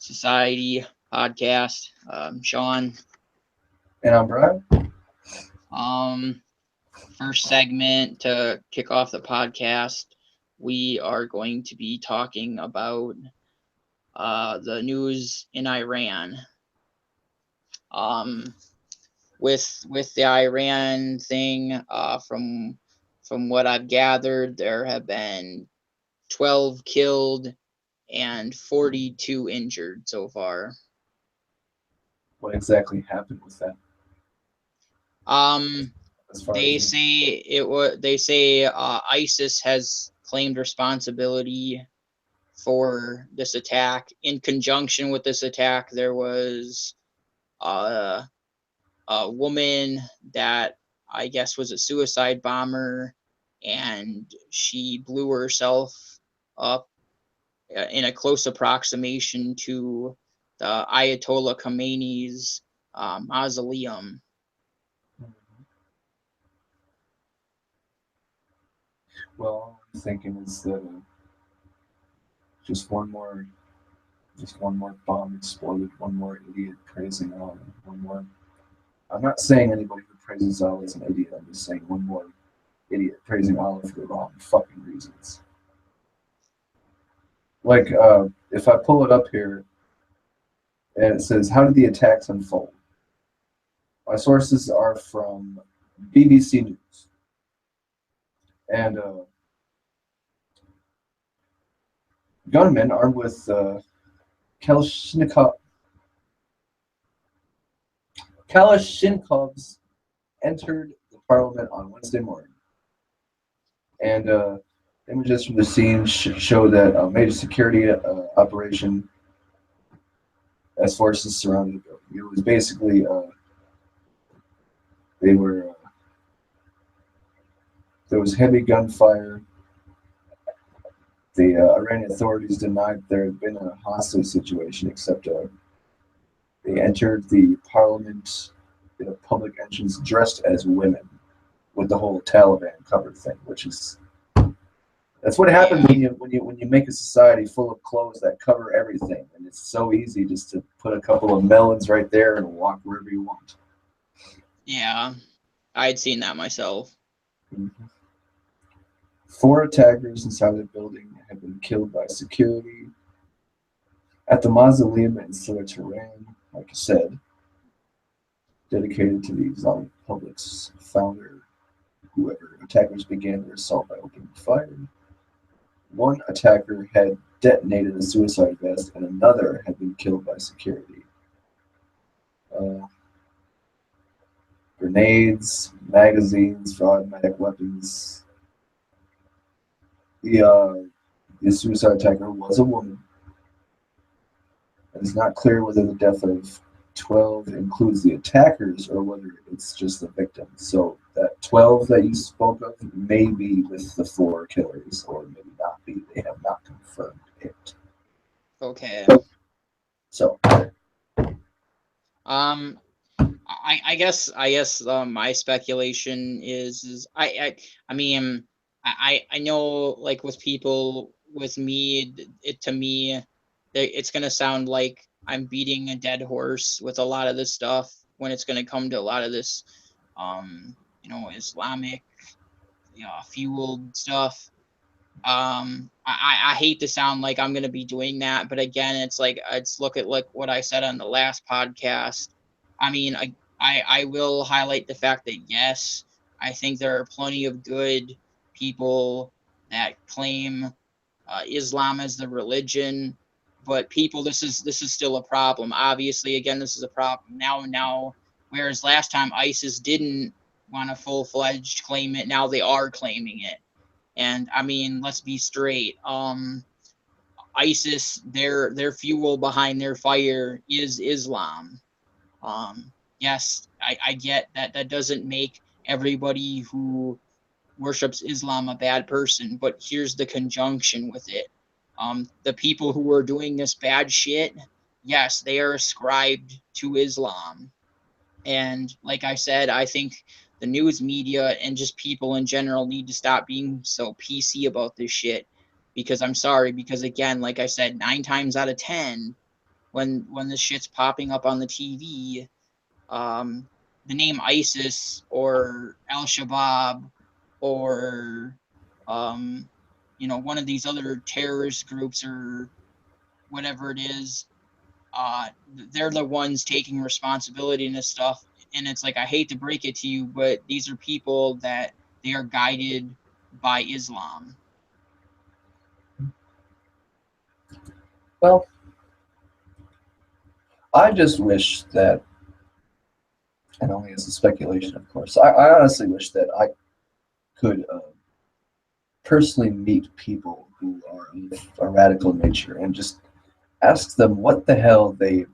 Society podcast. Sean. And I'm Brian. Um, First segment to kick off the podcast, we are going to be talking about the news in Iran. Um, with the Iran thing, from what I've gathered, there have been 12 killed and 42 injured so far. What exactly happened with that? As far They as say ISIS has claimed responsibility for this attack. In conjunction with this attack, there was uh, a woman that I guess was a suicide bomber, and she blew herself up in a close approximation to the Ayatollah Khomeini's mausoleum. well, all I'm thinking is that just one more, just one more bomb exploded, one more idiot praising Allah, one more. I'm not saying anybody who praises Allah is an idiot. I'm just saying one more idiot praising Allah for the wrong fucking reasons. Like, if I pull it up here and it says, "How did the attacks unfold?" My sources are from BBC News. And gunmen armed with Kalashnikovs entered the parliament on Wednesday morning. And images from the scene show that a major security operation as forces surrounded the building. It was basically, there was heavy gunfire. The Iranian authorities denied there had been a hostage situation, except they entered the parliament in a public entrance dressed as women, with the whole Taliban cover thing, which is that's what happens when you make a society full of clothes that cover everything, and it's so easy just to put a couple of melons right there and walk wherever you want. Yeah, I'd seen that myself. Mm-hmm. 4 attackers inside the building have been killed by security at the mausoleum in Tehran, like I said, dedicated to the Islamic Republic's founder. Whoever attackers began their assault by opening fire. One attacker had detonated a suicide vest, and another had been killed by security. Grenades, magazines for automatic weapons. The suicide attacker was a woman. It is not clear whether the death of 12 includes the attackers or whether it's just the victims. So that 12 that you spoke of may be with the 4 killers, or maybe not be. They have not confirmed it. Okay. So, I guess my speculation is I mean I know, like, with people, with me, to me it's gonna sound like I'm beating a dead horse with a lot of this stuff when it's gonna come to a lot of this Islamic fueled stuff. I hate to sound like I'm gonna be doing that, but again, it's like, look at like what I said on the last podcast. I mean, I will highlight the fact that, yes, I think there are plenty of good people that claim Islam as the religion, but people, this is still a problem. Obviously, again, this is a problem now. Whereas last time ISIS didn't want to full-fledged claim it, now they are claiming it. And I mean, let's be straight. ISIS, their fuel behind their fire is Islam. Yes, I get that that doesn't make everybody who worships Islam a bad person, but here's the conjunction with it. The people who are doing this bad shit, yes, they are ascribed to Islam. And like I said, I think the news media and just people in general need to stop being so PC about this shit. Because I'm sorry, because again, like I said, 9 times out of 10, when this shit's popping up on the TV, the name ISIS or Al-Shabaab or one of these other terrorist groups or whatever it is, they're the ones taking responsibility in this stuff. And it's like, I hate to break it to you, but these are people that they are guided by Islam. Well, I just wish that, and only as a speculation, of course, I honestly wish that I could personally meet people who are of a radical nature and just ask them what the hell they,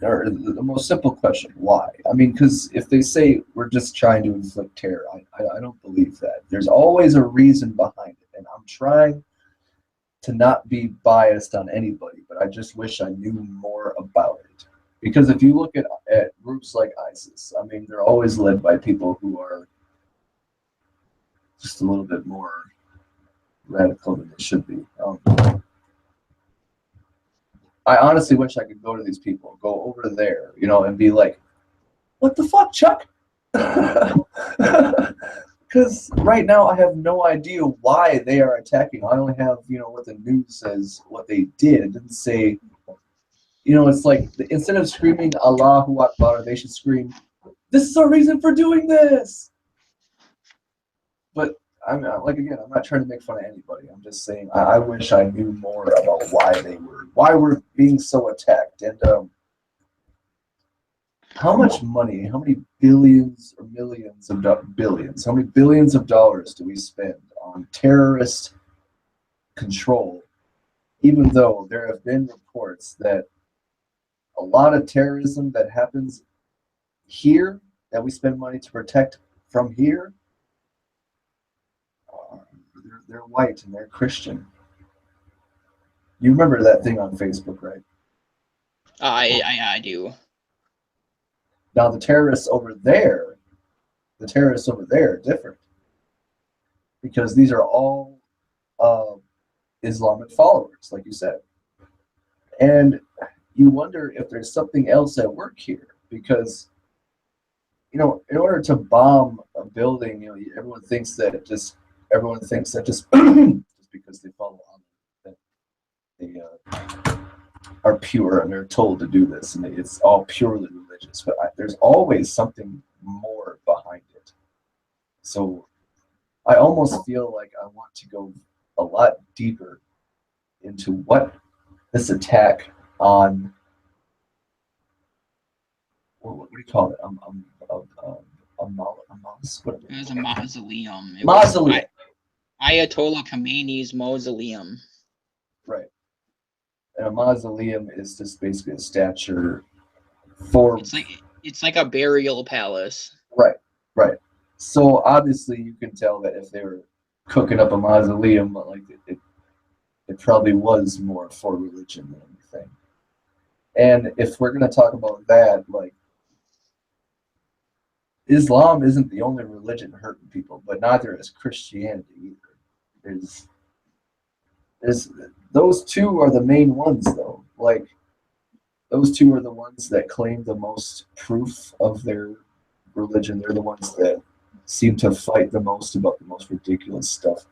or the most simple question, why? I mean, because if they say we're just trying to inflict terror, I don't believe that. There's always a reason behind it, and I'm trying to not be biased on anybody, but I just wish I knew more about it. Because if you look at groups like ISIS, I mean, they're always led by people who are just a little bit more radical than they should be. I honestly wish I could go to these people, go over there, and be like, what the fuck, Chuck? Because right now I have no idea why they are attacking. I only have, what the news says, what they did. It didn't say, it's like instead of screaming Allahu Akbar, they should scream, this is our reason for doing this. But I'm not trying to make fun of anybody. I'm just saying I wish I knew more about why we're being so attacked, and how much money, how many billions or millions of billions, how many billions of dollars do we spend on terrorist control, even though there have been reports that a lot of terrorism that happens here that we spend money to protect from here, they're white and they're Christian. You remember that thing on Facebook, right? I do. Now the terrorists over there are different, because these are all Islamic followers, like you said. And you wonder if there's something else at work here, because in order to bomb a building, everyone thinks that just just because they follow Allah, that they are pure and they're told to do this, and it's all purely religious. But there's always something more behind it. So I almost feel like I want to go a lot deeper into what this attack on, what do you call it? It was a mausoleum. Mausoleum. Ayatollah Khomeini's mausoleum. Right. And a mausoleum is just basically a statue for. It's like a burial palace. Right. So obviously you can tell that if they were cooking up a mausoleum, like it probably was more for religion than anything. And if we're going to talk about that, like, Islam isn't the only religion hurting people, but neither is Christianity either. There's those two are the main ones, though. Like, those two are the ones that claim the most proof of their religion. They're the ones that seem to fight the most about the most ridiculous stuff.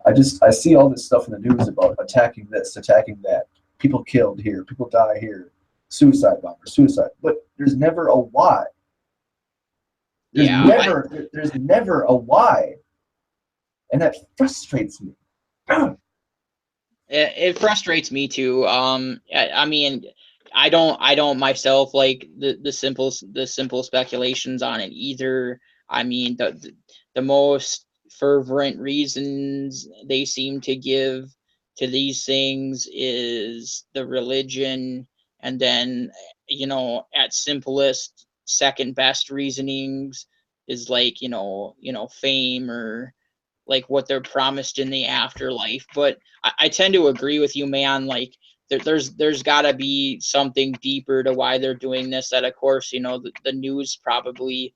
I see all this stuff in the news about attacking this, attacking that, people killed here, people die here, suicide bomber, suicide. But there's never a why. There's never a why, and that frustrates me. It frustrates me too. I mean, I don't myself like the simple speculations on it either. I mean, the most fervent reasons they seem to give to these things is the religion, and then at simplest second best reasonings is like fame or like what they're promised in the afterlife. But I tend to agree with you, man. Like there's got to be something deeper to why they're doing this. That of course the news probably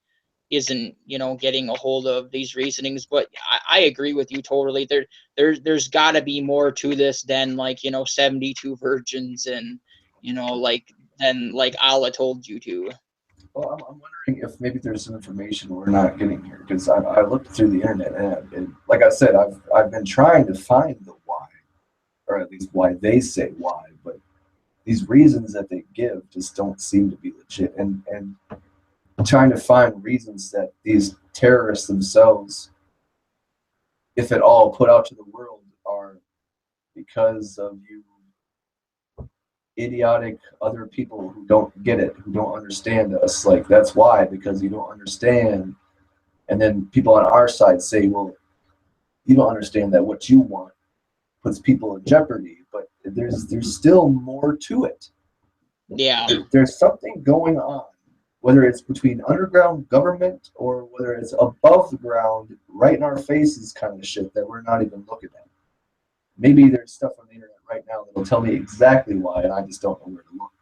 isn't, you know, getting a hold of these reasonings. But I agree with you totally. There's got to be more to this than, like, you know, 72 virgins and, you know, like, than like Allah told you to. Well, I'm wondering if maybe there's some information we're not getting here, because I looked through the internet, and like I said, I've been trying to find the why, or at least why they say why, but these reasons that they give just don't seem to be legit. And trying to find reasons that these terrorists themselves, if at all, put out to the world are because of you idiotic other people who don't get it, who don't understand us. Like, that's why, because you don't understand. And then people on our side say, well, you don't understand that what you want puts people in jeopardy. But there's still more to it. Yeah. There's something going on, whether it's between underground government or whether it's above the ground, right in our faces kind of shit that we're not even looking at. Maybe there's stuff on the internet right now that'll tell me exactly why, and I just don't know where to look.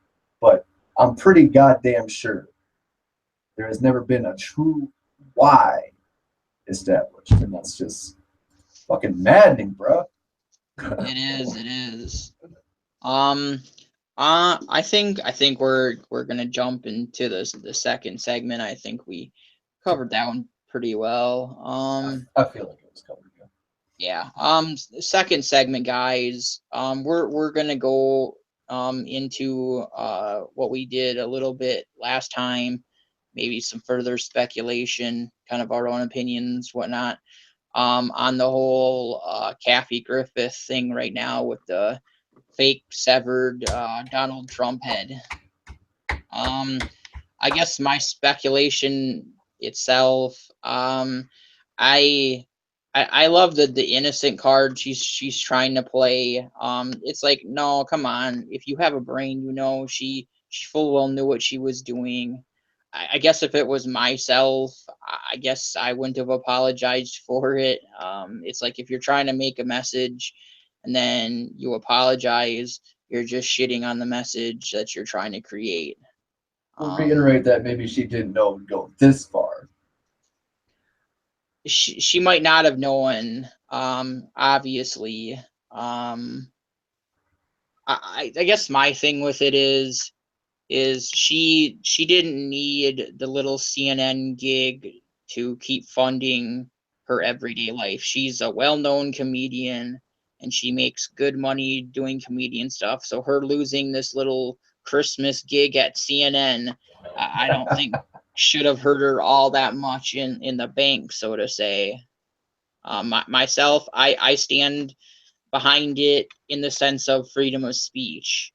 But I'm pretty goddamn sure there has never been a true why established, and that's just fucking maddening, bro. It is. It is. Um. I think we're gonna jump into the second segment. I think we covered that one pretty well. I feel like it was covered. Yeah. Second segment, guys. We're gonna go into what we did a little bit last time, maybe some further speculation, kind of our own opinions, whatnot. On the whole Kathy Griffith thing right now with the fake severed Donald Trump head. Um, I guess my speculation itself. I I love the innocent card she's trying to play. It's like, no, come on. If you have a brain, you know she full well knew what she was doing. I guess if it was myself, I guess I wouldn't have apologized for it. It's like if you're trying to make a message and then you apologize, you're just shitting on the message that you're trying to create. We'll Um, reiterate that maybe she didn't know it would go this far. she might not have known, obviously. um I guess my thing with it is she didn't need the little CNN gig to keep funding her everyday life. She's a well-known comedian and she makes good money doing comedian stuff, so her losing this little Christmas gig at CNN, I don't think should have hurt her all that much in the bank, so to say. Myself, I stand behind it in the sense of freedom of speech.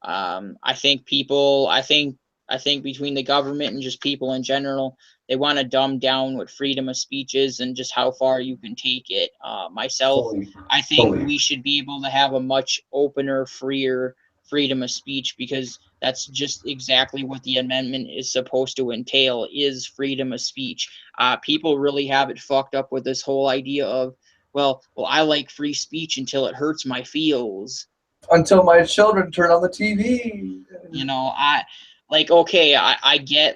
I think people, I think between the government and just people in general, they want to dumb down what freedom of speech is and just how far you can take it. Myself, Fully, I think fully. we should be able to have a much opener, freer freedom of speech, because that's just exactly what the amendment is supposed to entail, is freedom of speech. People really have it fucked up with this whole idea of, well, I like free speech until it hurts my feels. Until my children turn on the TV. You know, I like, okay, I get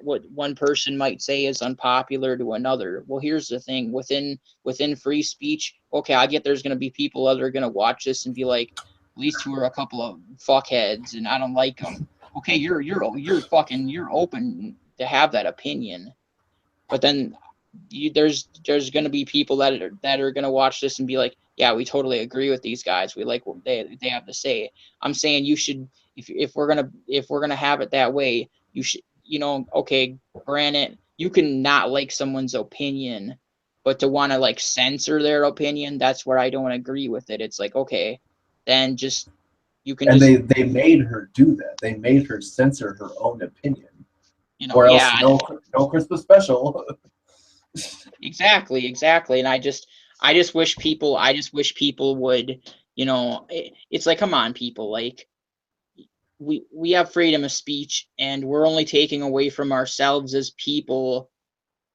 what one person might say is unpopular to another. Well, here's the thing, within free speech, okay, I get there's going to be people that are going to watch this and be like, these two are a couple of fuckheads and I don't like them. Okay, you're fucking, you're open to have that opinion. But then there's going to be people that are going to watch this and be like, yeah, we totally agree with these guys, we like what they have to say. I'm saying you should, if we're gonna have it that way, you should, you know, okay, granted, you can not like someone's opinion, but to want to like censor their opinion, that's where I don't agree with it. It's like, okay, then just, you can And just, they made her do that. They made her censor her own opinion, you know, or else yeah. no Christmas special. Exactly. And I just wish people would, you know, it's like, come on, people, like, we have freedom of speech and we're only taking away from ourselves as people,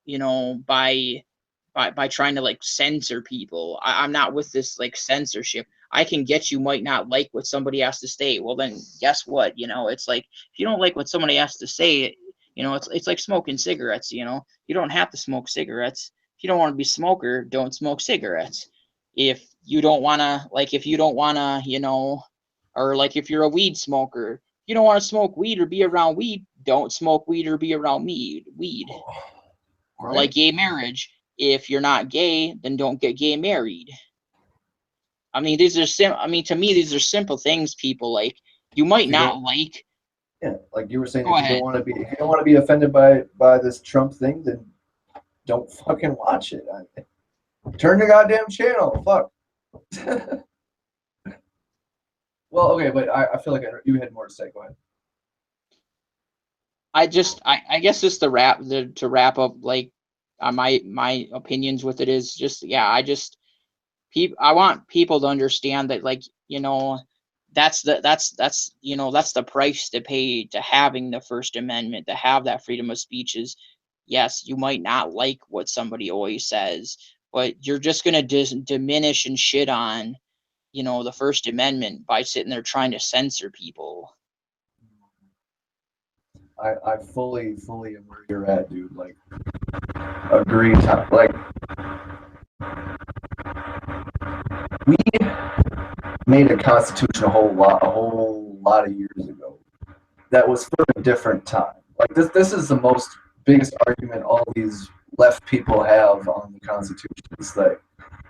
you know, by trying to like censor people. I'm not with this like censorship. I can get, you might not like what somebody has to say. Well, then guess what? You know, it's like, if you don't like what somebody has to say, You know, it's like smoking cigarettes. You know, you don't have to smoke cigarettes. If you don't want to be a smoker, don't smoke cigarettes. If you don't want to, like, if you don't want to, you know, or like if you're a weed smoker, you don't want to smoke weed or be around weed, don't smoke weed or be around weed. Or Right. like gay marriage, if you're not gay, then don't get gay married. I mean, to me, these are simple things. People like you might If you not don't, like. yeah, like you were saying, Go if you don't ahead. want to be, if you don't want to be offended by this Trump thing, then don't fucking watch it. Turn your goddamn channel. Fuck. Well, okay, but I feel like you had more to say. Go ahead. I guess just to wrap up, like, my opinions with it is just, yeah, I want people to understand that, like, you know, that's the price to pay to having the First Amendment, to have that freedom of speech. Is, yes, you might not like what somebody always says, but you're just going to diminish and shit on, you know, the First Amendment by sitting there trying to censor people. I fully am where you're at, dude. Like, agree. Like, we made a constitution a whole lot of years ago. That was for a different time. Like, this is the most biggest argument all these left people have on the Constitution. It's like,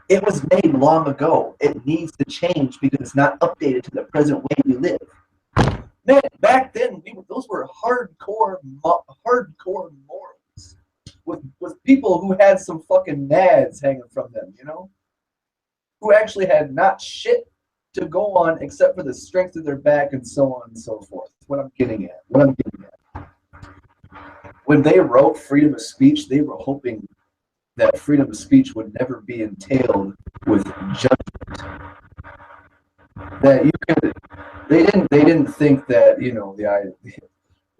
it was made long ago. It needs to change because it's not updated to the present way we live. Man, back then, those were hardcore morals with people who had some fucking nads hanging from them, you know, who actually had not shit to go on except for the strength of their back and so on and so forth. That's what I'm getting at. When they wrote freedom of speech, they were hoping that freedom of speech would never be entailed with judgment. That you could, they didn't think that, you know,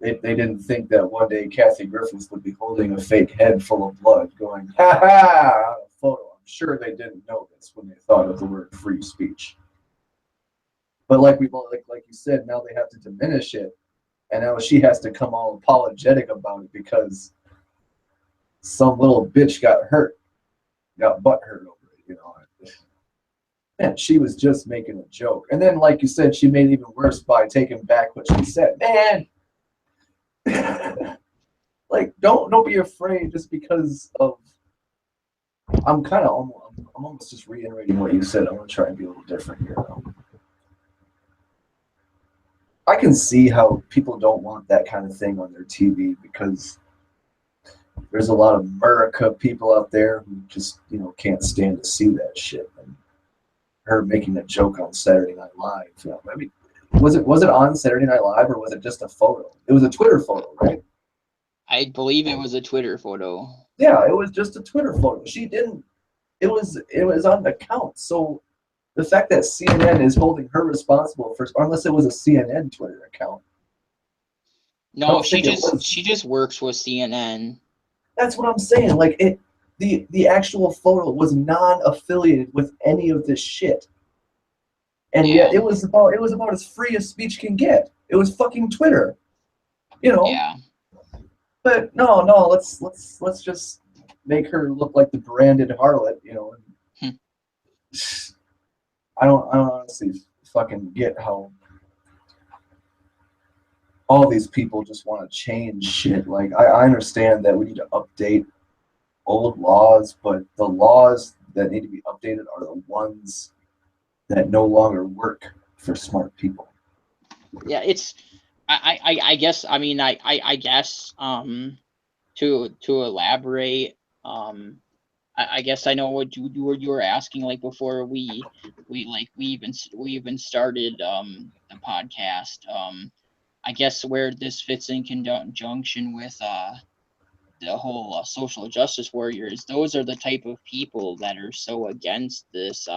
they didn't think that one day Kathy Griffin would be holding a fake head full of blood, going ha ha on a photo. I'm sure they didn't know this when they thought of the word free speech. But like you said, now they have to diminish it, and now she has to come all apologetic about it because some little bitch got butt hurt over it, you know. And she was just making a joke. And then, like you said, she made it even worse by taking back what she said. Man, like, don't be afraid just because of. I'm almost just reiterating what you said. I'm gonna try and be a little different here, though. I can see how people don't want that kind of thing on their TV because there's a lot of America people out there who just, you know, can't stand to see that shit. And her making a joke on Saturday Night Live. You know, I mean, was it on Saturday Night Live or was it just a photo? It was a Twitter photo, right? I believe it was a Twitter photo. Yeah, it was just a Twitter photo. She didn't. It was on the count. So the fact that CNN is holding her responsible for, unless it was a CNN Twitter account. No, she just works with CNN. That's what I'm saying. Like, the actual photo was non-affiliated with any of this shit, and Yeah. yet it was about as free as speech can get. It was fucking Twitter, you know. Yeah. But no, let's just make her look like the branded harlot, you know. I don't honestly fucking get how all these people just want to change shit. Like, I understand that we need to update old laws, but the laws that need to be updated are the ones that no longer work for smart people. Yeah, it's I guess, I mean, I guess to elaborate, I guess I know what you were asking, like, before we even started the podcast. I guess where this fits in conjunction with the whole social justice warriors, those are the type of people that are so against this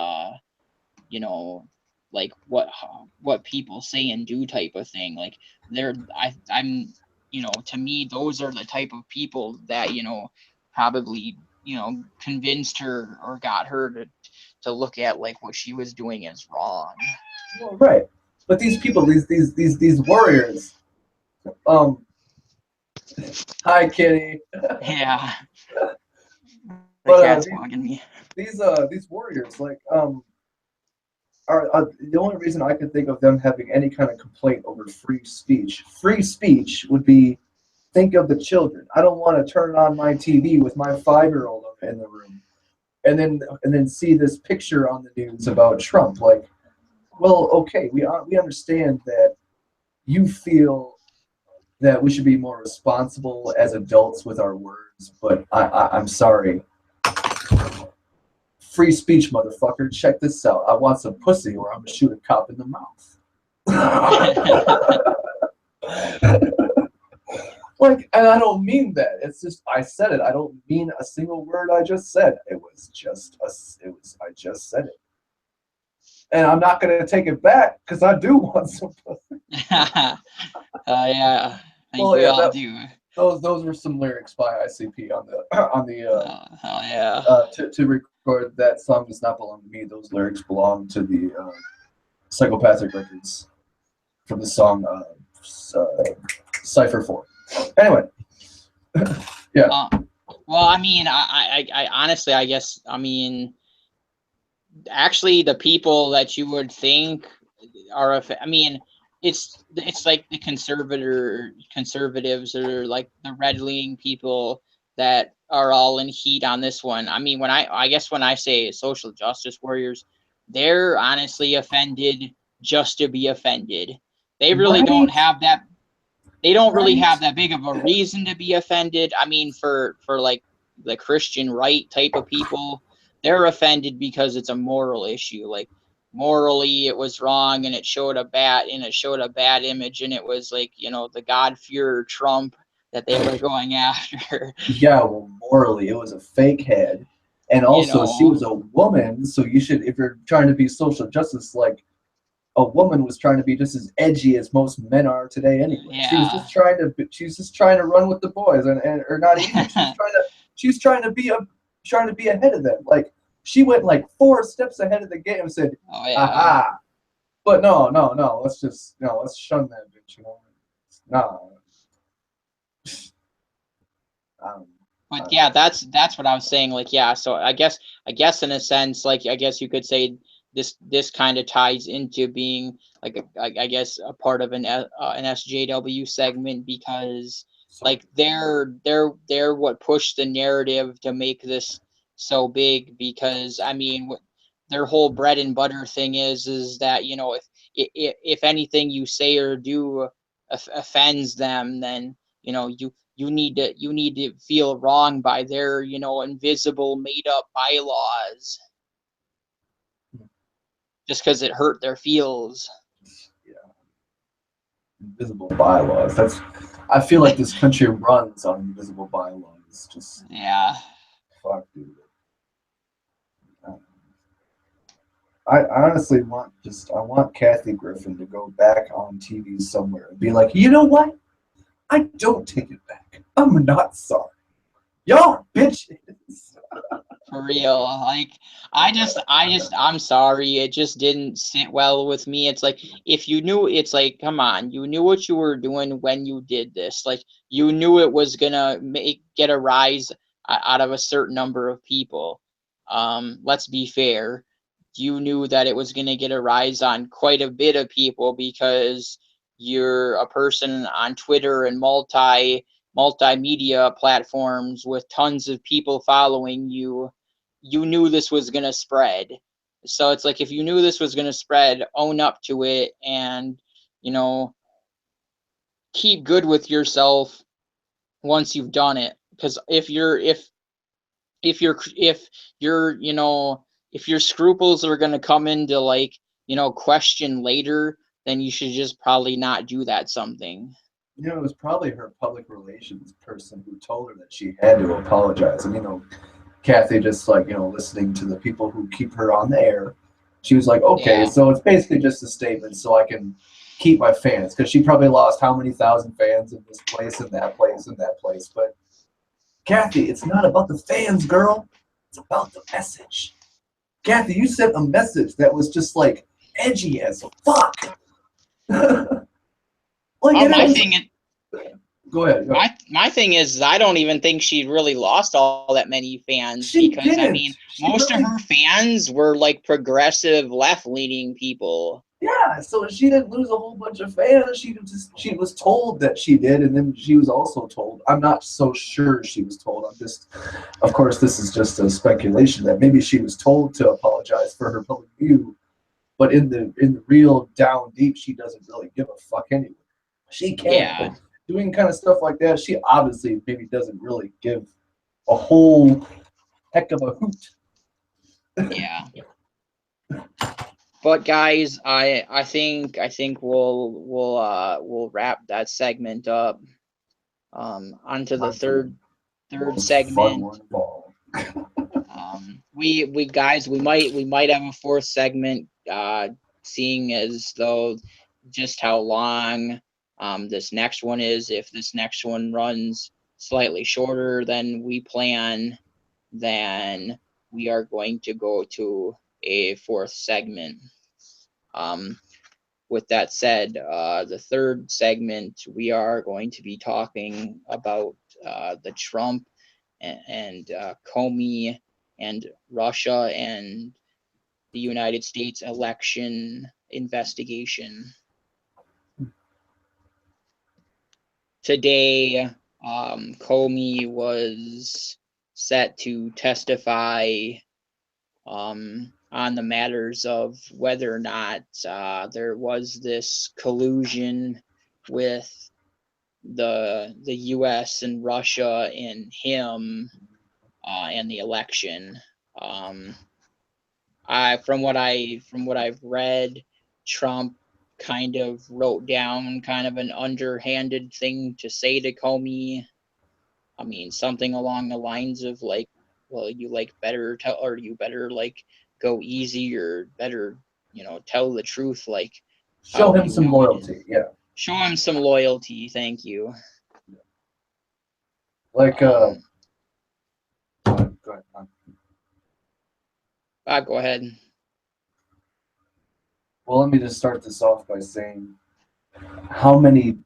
you know, like what people say and do type of thing. Like, I'm, you know, to me, those are the type of people that, you know, probably, you know, convinced her or got her to look at, like, what she was doing as wrong. Well, right, but these people, these warriors, Hi, kitty. Yeah. The But cat's bugging me. these warriors, like, are the only reason I can think of them having any kind of complaint over free speech. Free speech would be, think of the children. I don't want to turn on my TV with my 5-year-old in the room, and then see this picture on the news about Trump. Like, well, okay, we understand that you feel that we should be more responsible as adults with our words, but I'm sorry. Free speech, motherfucker. Check this out. I want some pussy or I'm gonna shoot a cop in the mouth. Like, and I don't mean that. It's just I said it. I don't mean a single word I just said. I just said it. And I'm not gonna take it back because I do want some pussy. Yeah, I think Well, we yeah, all do. those were some lyrics by ICP on the Hell yeah. to record that song does not belong to me. Those lyrics belong to the Psychopathic Records from the song Cypher 4. Anyway, yeah. Well, I mean, I honestly, I guess, I mean, actually, the people that you would think are, I mean, it's like the conservatives or like the red-leaning people that are all in heat on this one. I mean, I guess when I say social justice warriors, they're honestly offended just to be offended. They really don't have that. They don't really have that big of a reason to be offended. I mean, for like the Christian right type of people, they're offended because it's a moral issue. Like, morally it was wrong and it showed a bad image, and it was like, you know, the God-fearer Trump that they were going after. Yeah, well, morally, it was a fake head. And also, she was a woman, so you should, if you're trying to be social justice, like, a woman was trying to be just as edgy as most men are today anyway. Yeah. She was just trying to run with the boys, or not even. She was trying to be ahead of them. Like, she went like 4 steps ahead of the game and said, "Aha!" But no, let's shun that bitch. You know, no. But yeah, that's what I was saying. Like, yeah, so I guess in a sense, like, I guess you could say this kind of ties into being like I guess a part of an SJW segment, because like they're what pushed the narrative to make this so big, because I mean their whole bread and butter thing is that, you know, if anything you say or do offends them, then, you know, you need to feel wrong by their, you know, invisible made up bylaws just because it hurt their feels. Yeah. Invisible bylaws. I feel like this country runs on invisible bylaws. Just yeah. Fuck, dude. I honestly want Kathy Griffin to go back on TV somewhere and be like, you know what? I don't take it back. I'm not sorry. Y'all bitches. For real. Like, I'm sorry. It just didn't sit well with me. It's like, if you knew, it's like, come on, you knew what you were doing when you did this. Like, you knew it was gonna get a rise out of a certain number of people. Let's be fair. You knew that it was gonna get a rise on quite a bit of people, because you're a person on Twitter and multimedia platforms with tons of people following you. You knew this was going to spread. So it's like, if you knew this was going to spread, own up to it, and, you know, keep good with yourself once you've done it. Because if your you know, if your scruples are going to come into, like, you know, question later, then you should just probably not do that something. You know, it was probably her public relations person who told her that she had to apologize. And, you know, Kathy just, like, you know, listening to the people who keep her on the air, she was like, okay, so it's basically just a statement so I can keep my fans. Because she probably lost how many thousand fans in this place and that place and that place. But, Kathy, it's not about the fans, girl. It's about the message. Kathy, you sent a message that was just, like, edgy as fuck. Like, my thing is, Go ahead. My thing is, I don't even think she really lost all that many fans, She because I didn't. mean, She most really, of her fans were like progressive, left-leaning people. yeah. So she didn't lose a whole bunch of fans. She was told that she did, and then she was also told. I'm not so sure she was told. I'm just, of course, this is just a speculation that maybe she was told to apologize for her public view, but in the real down deep, she doesn't really give a fuck anyway. She can, Yeah, but doing kind of stuff like that, she obviously maybe doesn't really give a whole heck of a hoot. yeah. But guys, I think we'll wrap that segment up. Onto the On to the third most fun segment. one of all. We guys, we might have a fourth segment, seeing as though just how long this next one is. If this next one runs slightly shorter than we plan, then we are going to go to a fourth segment. Um, with that said, the third segment, we are going to be talking about the Trump and Comey and Russia and the United States election investigation. Today, Comey was set to testify on the matters of whether or not there was this collusion with the U.S. and Russia and him and the election. From what I've read, Trump kind of wrote down kind of an underhanded thing to say to Comey. I mean, something along the lines of like, well, you like better tell, or you better like go easy, or better, tell the truth, like Show how him you some know it is. loyalty, yeah. Show him some loyalty. Thank you. Like, Um, go ahead. go ahead. Well, let me just start this off by saying, how many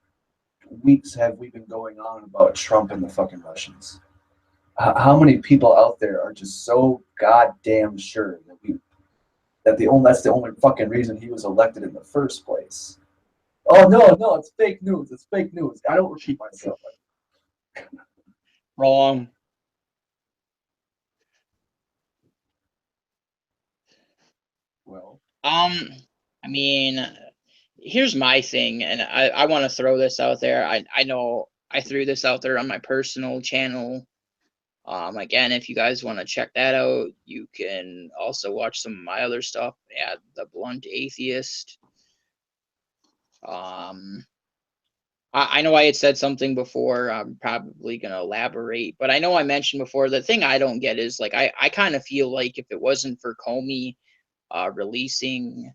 weeks have we been going on about Trump and the fucking Russians? How many people out there are just so goddamn sure that's the only fucking reason he was elected in the first place? Oh no, it's fake news. It's fake news. I don't repeat myself. Wrong. Well, I mean, here's my thing, and I want to throw this out there. I know I threw this out there on my personal channel. Again, if you guys want to check that out, you can also watch some of my other stuff at The Blunt Atheist. I know I had said something before. I'm probably going to elaborate, but I know I mentioned before, the thing I don't get is like, I kind of feel like if it wasn't for Comey releasing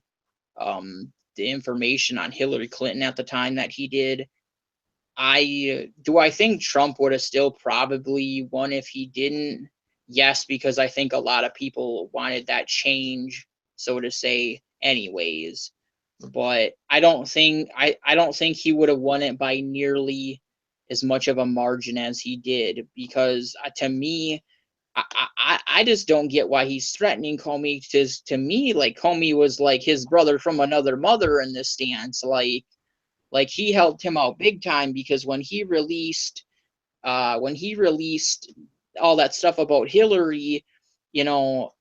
the information on Hillary Clinton at the time that he did, I think Trump would have still probably won if he didn't. Yes, because I think a lot of people wanted that change, so to say, anyways. But I don't think he would have won it by nearly as much of a margin as he did, because to me, I just don't get why he's threatening Comey. Because to me, like, Comey was like his brother from another mother in this stance. Like he helped him out big time, because when he released all that stuff about Hillary, you know,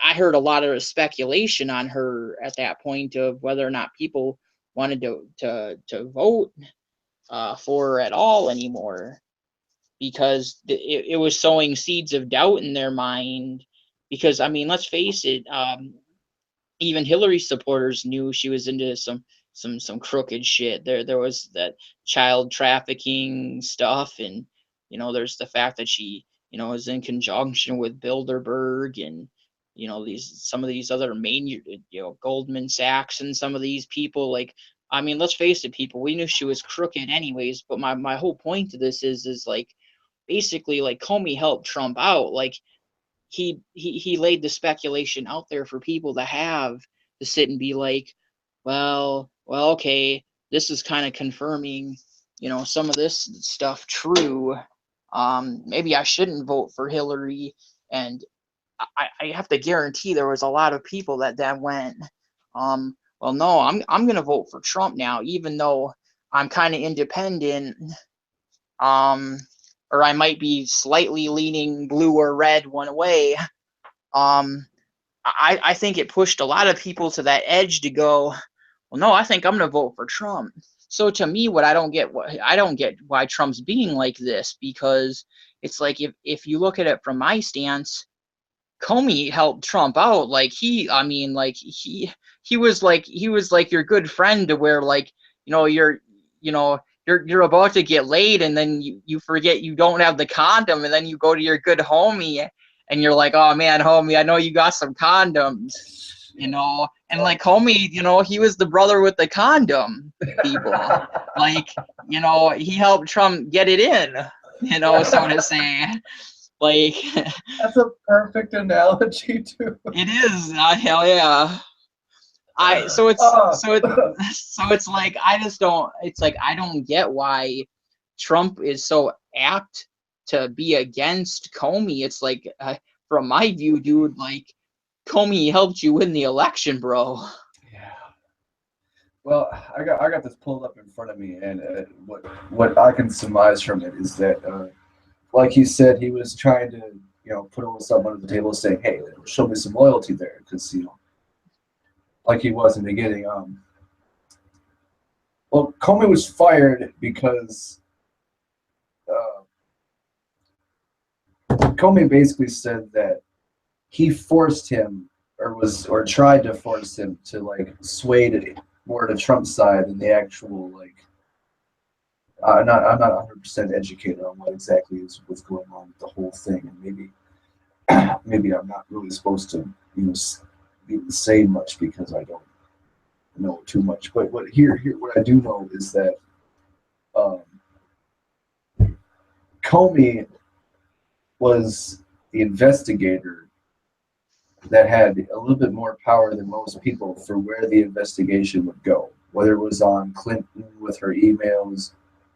I heard a lot of speculation on her at that point of whether or not people wanted to vote for her at all anymore, because it was sowing seeds of doubt in their mind. Because I mean, let's face it, even Hillary supporters knew she was into some crooked shit. There was that child trafficking stuff, and there's the fact that she is in conjunction with Bilderberg, and these some of these other main Goldman Sachs, and some of these people. Like, I mean, let's face it, people, we knew she was crooked anyways. But my whole point to this is like, basically, like, Comey helped Trump out. Like, he laid the speculation out there for people to sit and be like, well, okay, this is kind of confirming, some of this stuff true, maybe I shouldn't vote for Hillary. And I have to guarantee there was a lot of people that went, well, no, I'm gonna vote for Trump now, even though I'm kind of independent, or I might be slightly leaning blue or red one way. I think it pushed a lot of people to that edge to go, well, no, I think I'm gonna vote for Trump. So to me, I don't get why Trump's being like this, because it's like, if you look at it from my stance, Comey helped Trump out. Like he was like your good friend, to where, like, you're about to get laid, and then you forget you don't have the condom, and then you go to your good homie and you're like, oh man, homie, I know you got some condoms, and like homie, he was the brother with the condom, people. Like, he helped Trump get it in, so to say. Like, that's a perfect analogy too. It is, hell yeah. So it's like, I don't get why Trump is so apt to be against Comey. It's like, from my view, dude, like, Comey helped you win the election, bro. Yeah. Well, I got this pulled up in front of me, and what I can surmise from it is that, like you said, he was trying to put a little something under the table, saying, "Hey, show me some loyalty there," because like he was in the beginning. Well, Comey was fired because Comey basically said that he forced him, or tried to force him to, like, sway more to Trump's side than the actual, like. I'm not 100% educated on what exactly was going on with the whole thing, and maybe I'm not really supposed to say much because I don't know too much. But what I do know is that Comey was the investigator that had a little bit more power than most people for where the investigation would go, whether it was on Clinton with her emails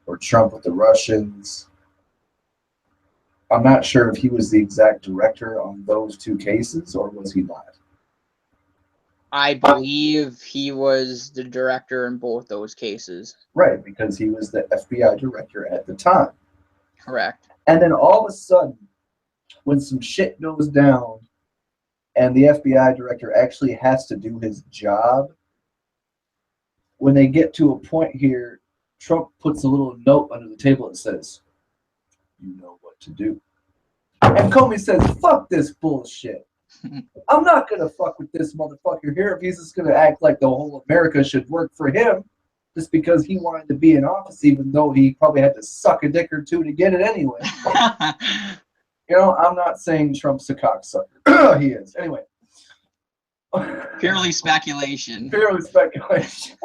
or Trump with the Russians. I'm not sure if he was the exact director on those two cases, or was he not? I believe he was the director in both those cases. Right, because he was the FBI director at the time. Correct. And then all of a sudden, when some shit goes down and the FBI director actually has to do his job, when they get to a point here, Trump puts a little note under the table that says, "You know what to do." And Comey says, "Fuck this bullshit. I'm not going to fuck with this motherfucker here if he's just going to act like the whole America should work for him just because he wanted to be in office, even though he probably had to suck a dick or two to get it anyway." I'm not saying Trump's a cocksucker. He is. Anyway. Purely speculation. Purely speculation.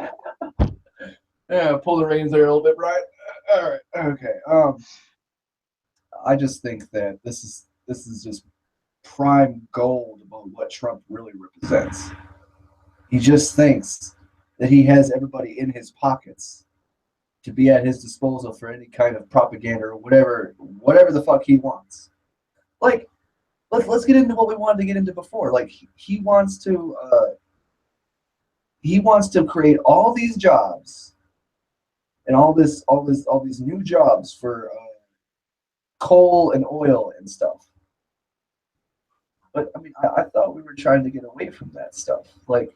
Yeah, pull the reins there a little bit, right? All right. Okay. I just think that this is just prime gold about what Trump really represents. He just thinks that he has everybody in his pockets to be at his disposal for any kind of propaganda or whatever the fuck he wants. Like, let's get into what we wanted to get into before. Like, he wants to create all these jobs and all these new jobs for coal and oil and stuff. But I mean, I thought we were trying to get away from that stuff. Like,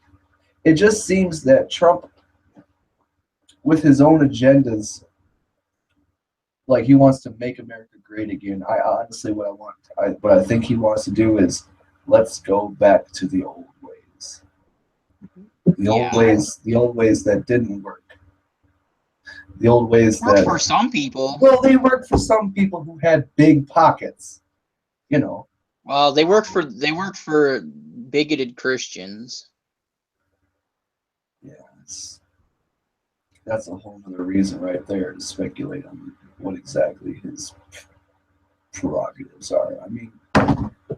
it just seems that Trump, with his own agendas, like, he wants to make America great again. I honestly, what I think he wants to do is, let's go back to the old ways. The old ways that didn't work. The old ways that for some people. Well, they worked for some people who had big pockets, Well, they worked for bigoted Christians. Yeah, that's a whole other reason right there to speculate on what exactly his prerogatives are. I mean,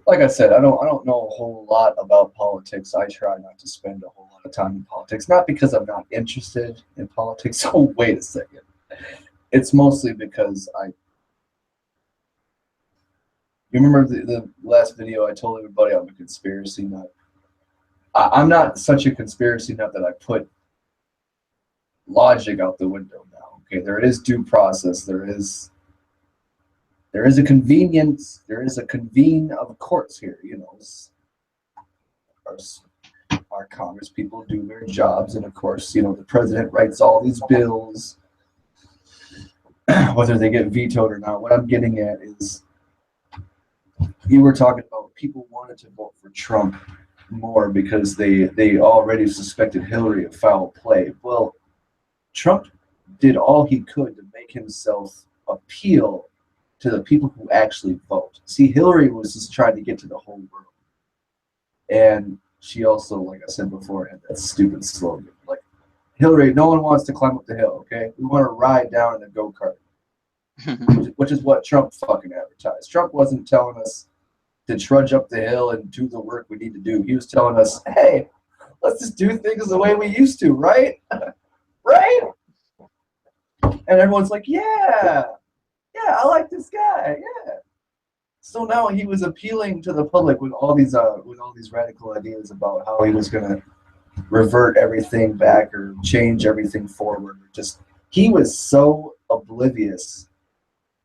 like I said, I don't know a whole lot about politics. I try not to spend a whole lot of time in politics, not because I'm not interested in politics. Oh, wait a second. it's mostly because you remember the last video I told everybody I'm a conspiracy nut. I'm not such a conspiracy nut that I put logic out the window now. Okay, there is due process. There is a convenience. There is a convene of courts here. You know, our, our Congress people do their jobs, and of course, you know, the president writes all these bills, whether they get vetoed or not. What I'm getting at is, you were talking about people wanted to vote for Trump more because they already suspected Hillary of foul play. Well, Trump did all he could to make himself appeal to the people who actually vote. See, Hillary was just trying to get to the whole world. And she also, like I said before, had that stupid slogan. Like, Hillary, no one wants to climb up the hill, okay? We want to ride down in a go-kart, which is what Trump fucking advertised. Trump wasn't telling us to trudge up the hill and do the work we need to do. He was telling us, hey, let's just do things the way we used to, right? Right? And everyone's like, yeah, I like this guy, yeah. So now he was appealing to the public with all these radical ideas about how he was gonna revert everything back or change everything forward. Just, he was so oblivious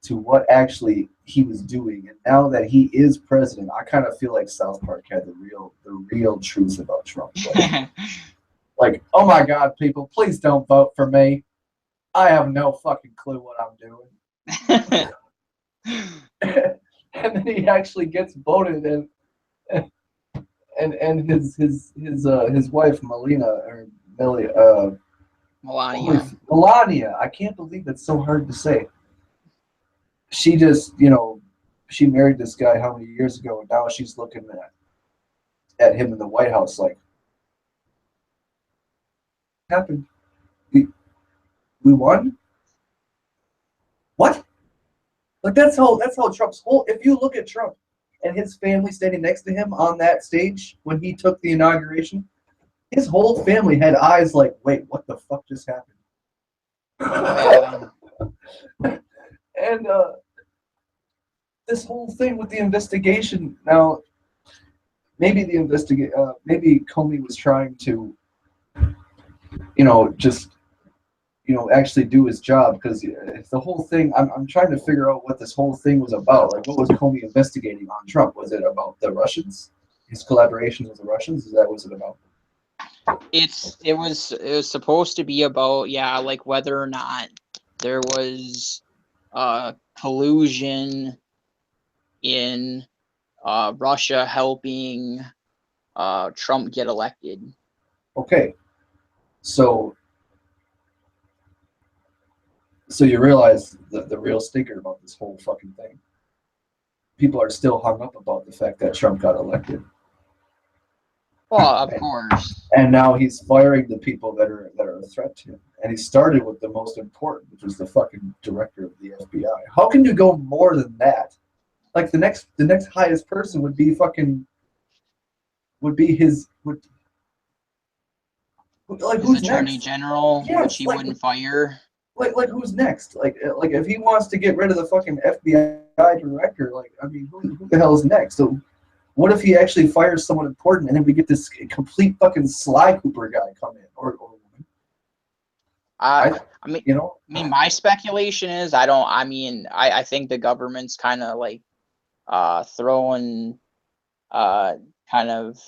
to what actually he was doing. And now that he is president, I kind of feel like South Park had the real truth about Trump. Like, oh my God, people, please don't vote for me. I have no fucking clue what I'm doing. And then he actually gets voted, and his wife Melania. I can't believe it's so hard to say. She just, you know, she married this guy how many years ago, and now she's looking at him in the White House like, what happened? We won? What? Like, that's how Trump's whole, if you look at Trump and his family standing next to him on that stage when he took the inauguration, his whole family had eyes like, wait, what the fuck just happened? And this whole thing with the investigation, now maybe maybe Comey was trying to, you know, just, you know, actually do his job, because the whole thing, I'm trying to figure out what this whole thing was about. Like, what was Comey investigating on Trump? Was it about the Russians, his collaborations with the Russians? Is that what was it about? It was supposed to be about, yeah, like whether or not there was collusion in Russia helping Trump get elected. Okay, so you realize the real stinker about this whole fucking thing. People are still hung up about the fact that Trump got elected. Well, of course. And now he's firing the people that are a threat to him. And he started with the most important, which was the fucking director of the FBI. How can you go more than that? Like, the next highest person would be like, who's Attorney next? General, Yes, which he wouldn't fire. Like who's next? Like if he wants to get rid of the fucking FBI director, like, I mean, who the hell is next? So what if he actually fires someone important, and then we get this complete fucking Sly Cooper guy come in, or woman? I mean, you know, my speculation is, I think the government's kind of like throwing kind of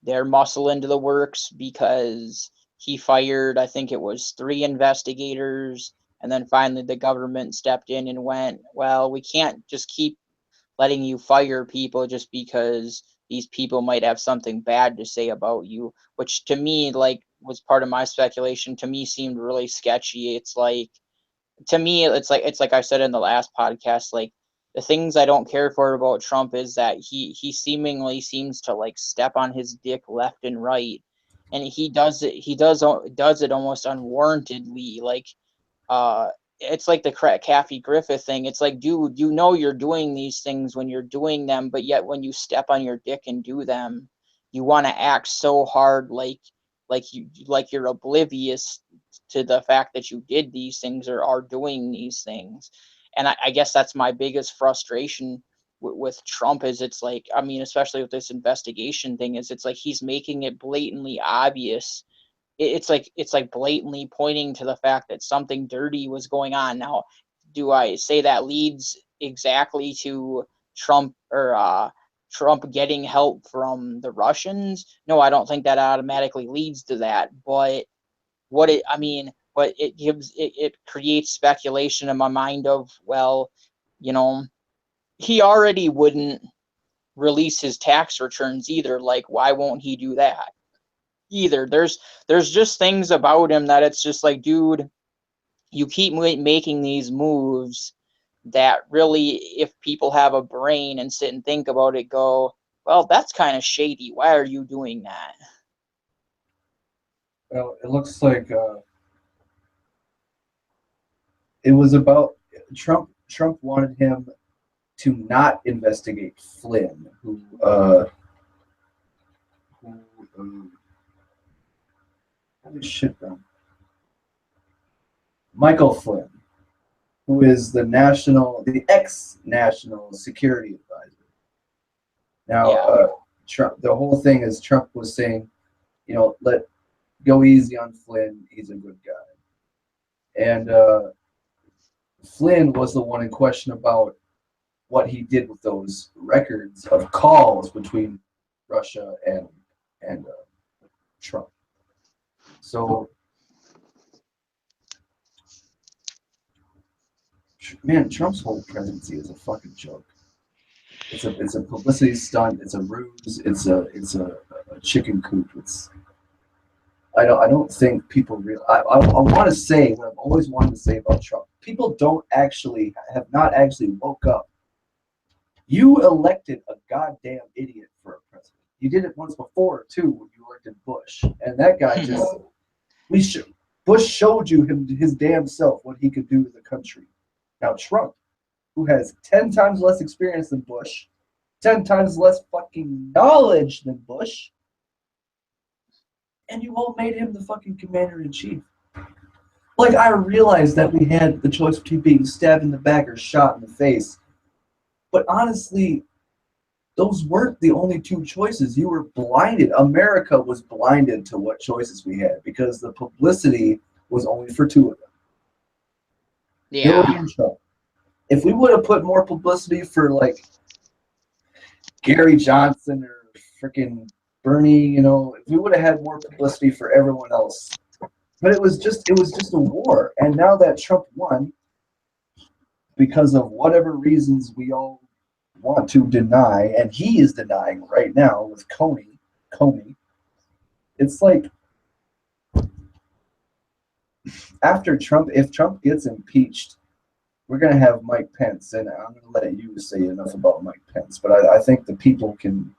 their muscle into the works, because he fired, I think it was 3 investigators, and then finally the government stepped in and went, well, we can't just keep letting you fire people just because these people might have something bad to say about you, which to me, like, was part of my speculation. To me, seemed really sketchy. It's like, to me, it's like I said in the last podcast, like, the things I don't care for about Trump is that he seemingly seems to like step on his dick left and right, and he does it almost unwarrantedly. Like, it's like the Kathy Griffith thing. It's like, dude, you know you're doing these things when you're doing them, but yet when you step on your dick and do them, you want to act so hard like you're oblivious to the fact that you did these things or are doing these things. And I guess that's my biggest frustration with Trump is it's like, I mean, especially with this investigation thing, is it's like he's making it blatantly obvious. It's like blatantly pointing to the fact that something dirty was going on. Now, do I say that leads exactly to Trump or Trump getting help from the Russians? No, I don't think that automatically leads to that. But but it creates speculation in my mind of, well, you know, he already wouldn't release his tax returns either. Like, why won't he do that either? There's just things about him that it's just like, dude, you keep making these moves that really, if people have a brain and sit and think about it, go, well, that's kind of shady. Why are you doing that? Well, it looks like it was about Trump. Trump wanted him to not investigate Flynn, holy shit, man. Michael Flynn, who is the ex-national security advisor. Now, Yeah. Trump. The whole thing is Trump was saying, let go easy on Flynn. He's a good guy. And Flynn was the one in question about what he did with those records of calls between Russia and Trump. So, man, Trump's whole presidency is a fucking joke. It's a publicity stunt. It's a ruse. It's a chicken coop. I don't think people I want to say what I've always wanted to say about Trump. People have not actually woke up. You elected a goddamn idiot for a president. You did it once before too when you elected Bush, and that guy Bush showed you his damn self what he could do to the country. Now Trump, who has 10 times less experience than Bush, 10 times less fucking knowledge than Bush, and you all made him the fucking commander-in-chief. Like, I realized that we had the choice between being stabbed in the back or shot in the face. But honestly, those weren't the only two choices. You were blinded. America was blinded to what choices we had because the publicity was only for two of them. Yeah. Hillary and Trump. If we would have put more publicity for, like, Gary Johnson or freaking Bernie, if we would have had more publicity for everyone else. But it was just a war. And now that Trump won, because of whatever reasons we all want to deny, and he is denying right now with Comey, it's like after Trump, if Trump gets impeached, we're going to have Mike Pence, and I'm going to let you say enough about Mike Pence, but I think the people can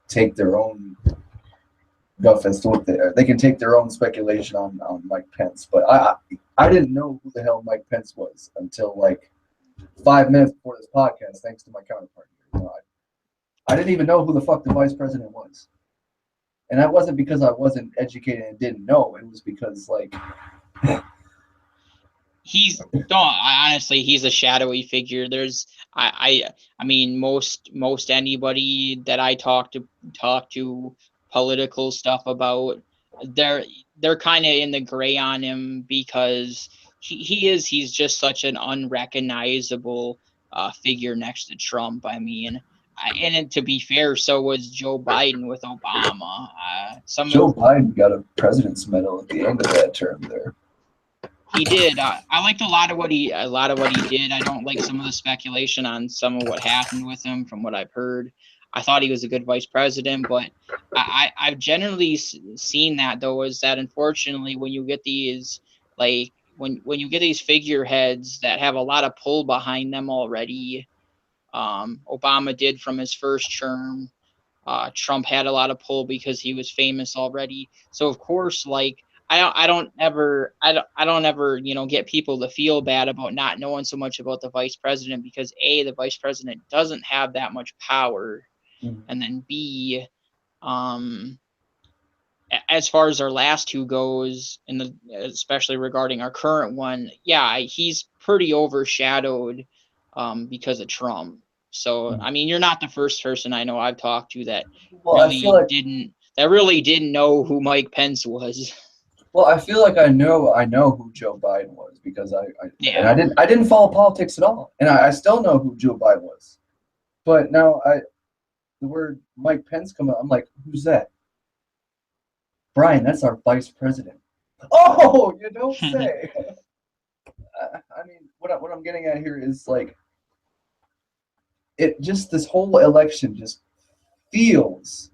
take their own guff as to what they can take their own speculation on Mike Pence. But I didn't know who the hell Mike Pence was until like 5 minutes before this podcast, thanks to my counterpart. I didn't even know who the fuck the vice president was. And that wasn't because I wasn't educated and didn't know. It was because, like, honestly, he's a shadowy figure. There's I mean most anybody that I talk to political stuff about, they're kind of in the gray on him because he's just such an unrecognizable figure next to Trump. I mean, and to be fair, so was Joe Biden with Obama. Joe Biden got a president's medal at the end of that term there. He did. I liked a lot of what he did. I don't like some of the speculation on some of what happened with him from what I've heard. I thought he was a good vice president, but I've generally seen that, though, is that unfortunately when you get these, like, when you get these figureheads that have a lot of pull behind them already, Obama did from his first term. Trump had a lot of pull because he was famous already. So of course, like, I don't ever get people to feel bad about not knowing so much about the vice president because A, the vice president doesn't have that much power, and then B, as far as our last two goes, especially regarding our current one, yeah, he's pretty overshadowed because of Trump. So I mean, you're not the first person I know I've talked to that Well, I feel like really didn't know who Mike Pence was. Well, I feel like I know who Joe Biden was because Yeah. I didn't follow politics at all, and I still know who Joe Biden was. But now the word Mike Pence come up, I'm like, who's that? Brian, that's our vice president. Oh, you don't say. I mean, what I'm getting at here is like, it just this whole election just feels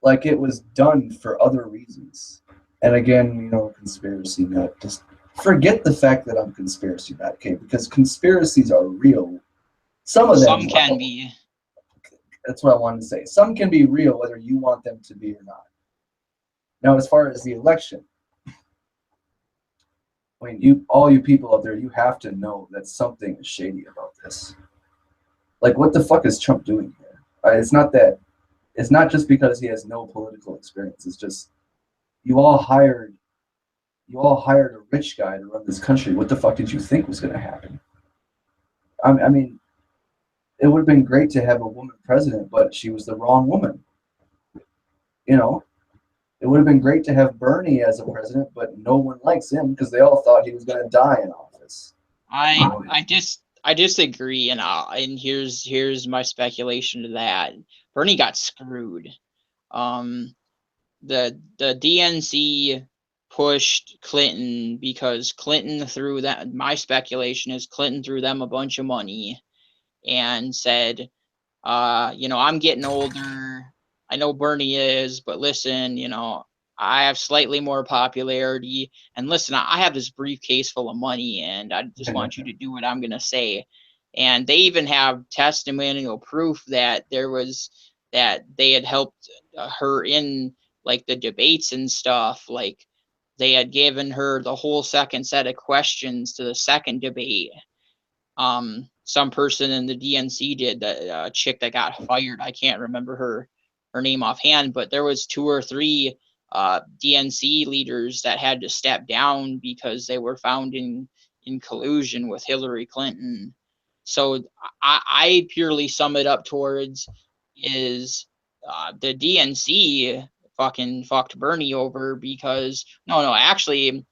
like it was done for other reasons. And again, conspiracy nut. Just forget the fact that I'm conspiracy nut, okay? Because conspiracies are real. Some of them can be. That's what I wanted to say. Some can be real, whether you want them to be or not. Now, as far as the election, I mean, all you people out there, you have to know that something is shady about this. Like, what the fuck is Trump doing here? It's not just because he has no political experience. It's just you all hired a rich guy to run this country. What the fuck did you think was going to happen? I mean, it would have been great to have a woman president, but she was the wrong woman. It would have been great to have Bernie as a president, but no one likes him because they all thought he was going to die in office. I disagree, and here's my speculation to that. Bernie got screwed. The DNC pushed Clinton because Clinton threw that. My speculation is Clinton threw them a bunch of money and said, I'm getting older. I know Bernie is, but listen, I have slightly more popularity. And listen, I have this briefcase full of money, and I just want you to do what I'm going to say. And they even have testimonial proof that they had helped her in like the debates and stuff. Like they had given her the whole second set of questions to the second debate. Some person in the DNC did, the chick that got fired. I can't remember her name offhand, but there was 2 or 3 DNC leaders that had to step down because they were found in collusion with Hillary Clinton. So I purely sum it up towards is the DNC fucking fucked Bernie over because no, actually, and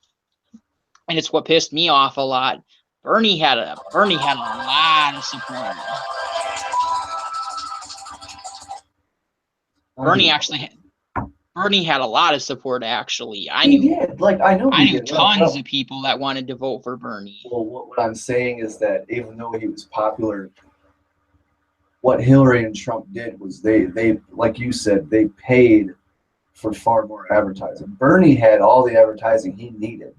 it's what pissed me off a lot. Bernie had a lot of support. Bernie had a lot of support. Actually, I knew tons of people that wanted to vote for Bernie. Well, what I'm saying is that even though he was popular, what Hillary and Trump did was they like you said, they paid for far more advertising. Bernie had all the advertising he needed.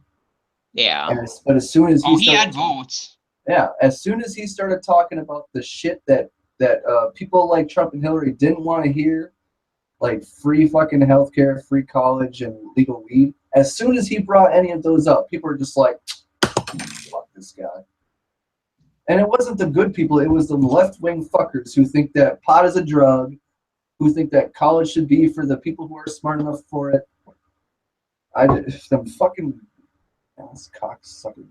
Yeah. But as soon as he had votes. Yeah, as soon as he started talking about the shit that people like Trump and Hillary didn't want to hear, like free fucking healthcare, free college, and legal weed, as soon as he brought any of those up, people were just like, fuck this guy. And it wasn't the good people, it was the left-wing fuckers who think that pot is a drug, who think that college should be for the people who are smart enough for it. Them fucking ass cocksuckers.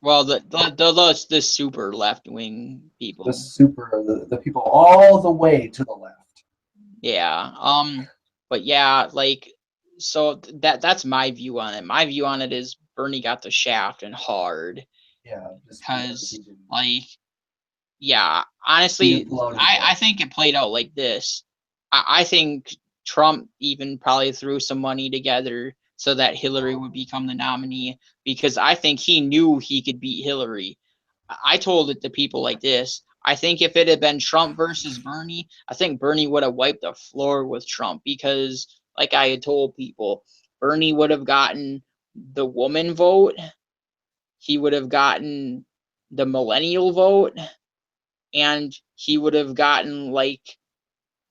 Well, the super left-wing people. The people all the way to the left. Yeah. But yeah, like, so that's my view on it. My view on it is Bernie got the shaft and hard. Yeah. Because, like, yeah, honestly, I think it played out like this. I think Trump even probably threw some money together so that Hillary would become the nominee, because I think he knew he could beat Hillary. I told it to people like this. I think if it had been Trump versus Bernie, I think Bernie would have wiped the floor with Trump, because, like I had told people, Bernie would have gotten the woman vote. He would have gotten the millennial vote, and he would have gotten like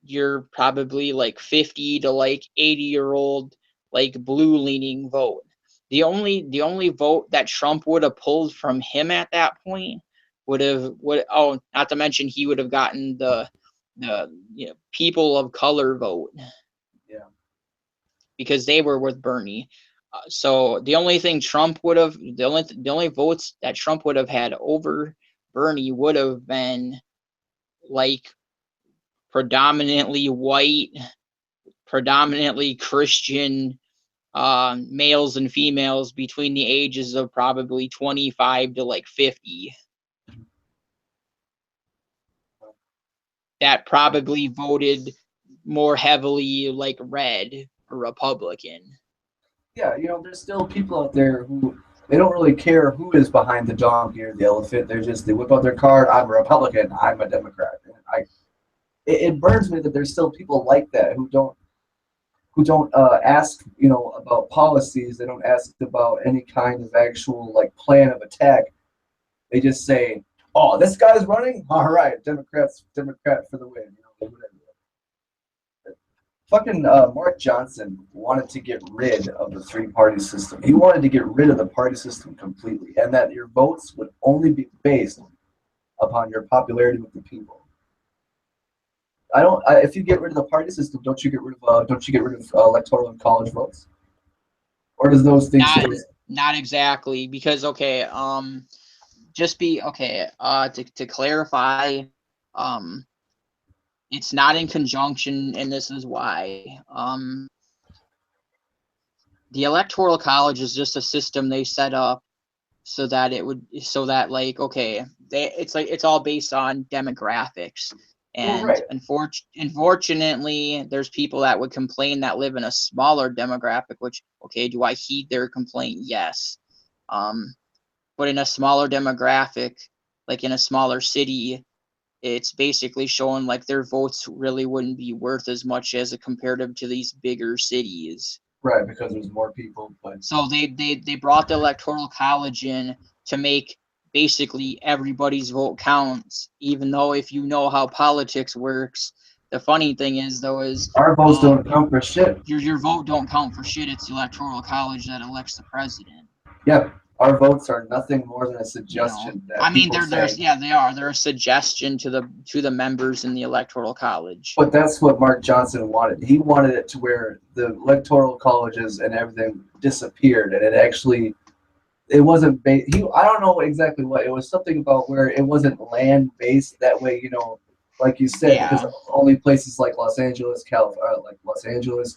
your probably like 50 to like 80-year-old like blue leaning vote. The only vote that Trump would have pulled from him at that point would not to mention he would have gotten the people of color vote. Yeah. because they were with Bernie. So the only thing the only votes that Trump would have had over Bernie would have been like predominantly white, predominantly Christian males and females between the ages of probably 25 to like 50. That probably voted more heavily like red or Republican. Yeah, there's still people out there who they don't really care who is behind the donkey or the elephant. They whip out their card. I'm a Republican. I'm a Democrat. And it burns me that there's still people like that who don't ask about policies. They don't ask about any kind of actual like plan of attack. They just say, "Oh, this guy's running. All right, Democrat for the win." Whatever. Fucking Mark Johnson wanted to get rid of the three-party system. He wanted to get rid of the party system completely, and that your votes would only be based upon your popularity with the people. If you get rid of the party system, don't you get rid of electoral and college votes? Or does those things not exactly, because okay, to clarify, it's not in conjunction, and this is why. The Electoral College is just a system they set up so that it's all based on demographics. And right. Unfortunately, there's people that would complain that live in a smaller demographic, which, okay, do I heed their complaint? Yes. But in a smaller demographic, like in a smaller city, it's basically showing like their votes really wouldn't be worth as much as a comparative to these bigger cities. Right, because there's more people. But so they brought the Electoral College in to make basically everybody's vote counts, even though if you know how politics works, the funny thing is our votes don't count for shit. Your vote don't count for shit. It's the Electoral College that elects the president. Yep. Our votes are nothing more than a suggestion. They're a suggestion to the members in the Electoral College. But that's what Mark Johnson wanted. He wanted it to where the electoral colleges and everything disappeared, and it wasn't I don't know exactly what it was. Something about where it wasn't land based. That way, like you said, because only places like Los Angeles,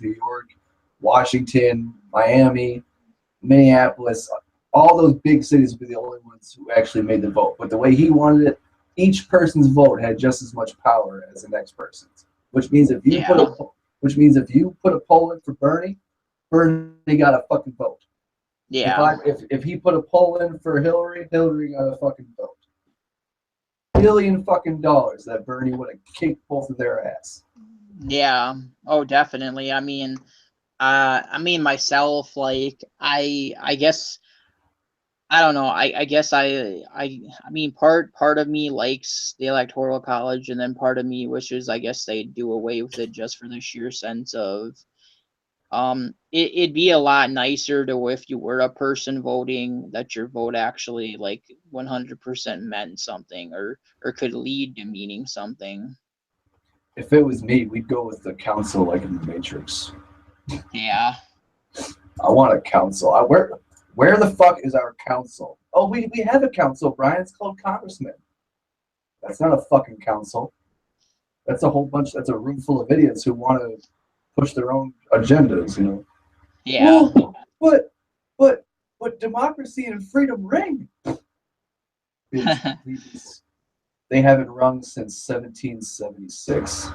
New York, Washington, Miami, Minneapolis. All those big cities would be the only ones who actually made the vote. But the way he wanted it, each person's vote had just as much power as the next person's. Which means if you put a poll in for Bernie got a fucking vote. Yeah. If he put a poll in for Hillary got a fucking vote. $1 billion fucking dollars that Bernie would have kicked both of their ass. Yeah. Oh, definitely. I mean myself, like I guess I don't know. I guess I mean part of me likes the Electoral College, and then part of me wishes I guess they'd do away with it just for the sheer sense of it'd be a lot nicer to if you were a person voting that your vote actually like 100% meant something or could lead to meaning something. If it was me, we'd go with the council like in the Matrix. Yeah. I want a council. Where the fuck is our council? Oh, we have a council, Brian. It's called Congressman. That's not a fucking council. That's a room full of idiots who want to push their own agendas, Yeah. Well, but democracy and freedom ring. They haven't rung since 1776.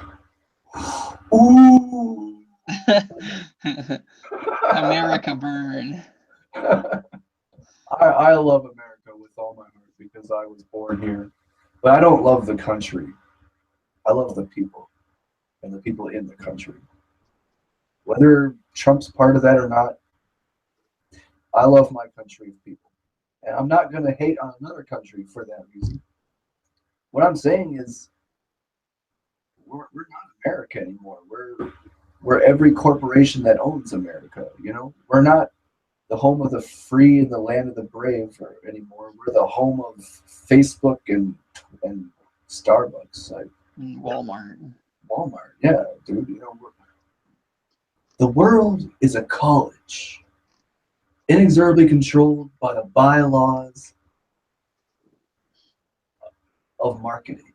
Ooh. America burn. I love America with all my heart because I was born here. But I don't love the country. I love the people and the people in the country. Whether Trump's part of that or not, I love my country of people. And I'm not going to hate on another country for that reason. What I'm saying is we're not America anymore. We're every corporation that owns America, We're not the home of the free and the land of the brave anymore. We're the home of Facebook and Starbucks. Walmart. Yeah, dude. The world is a college, inexorably controlled by the bylaws of marketing.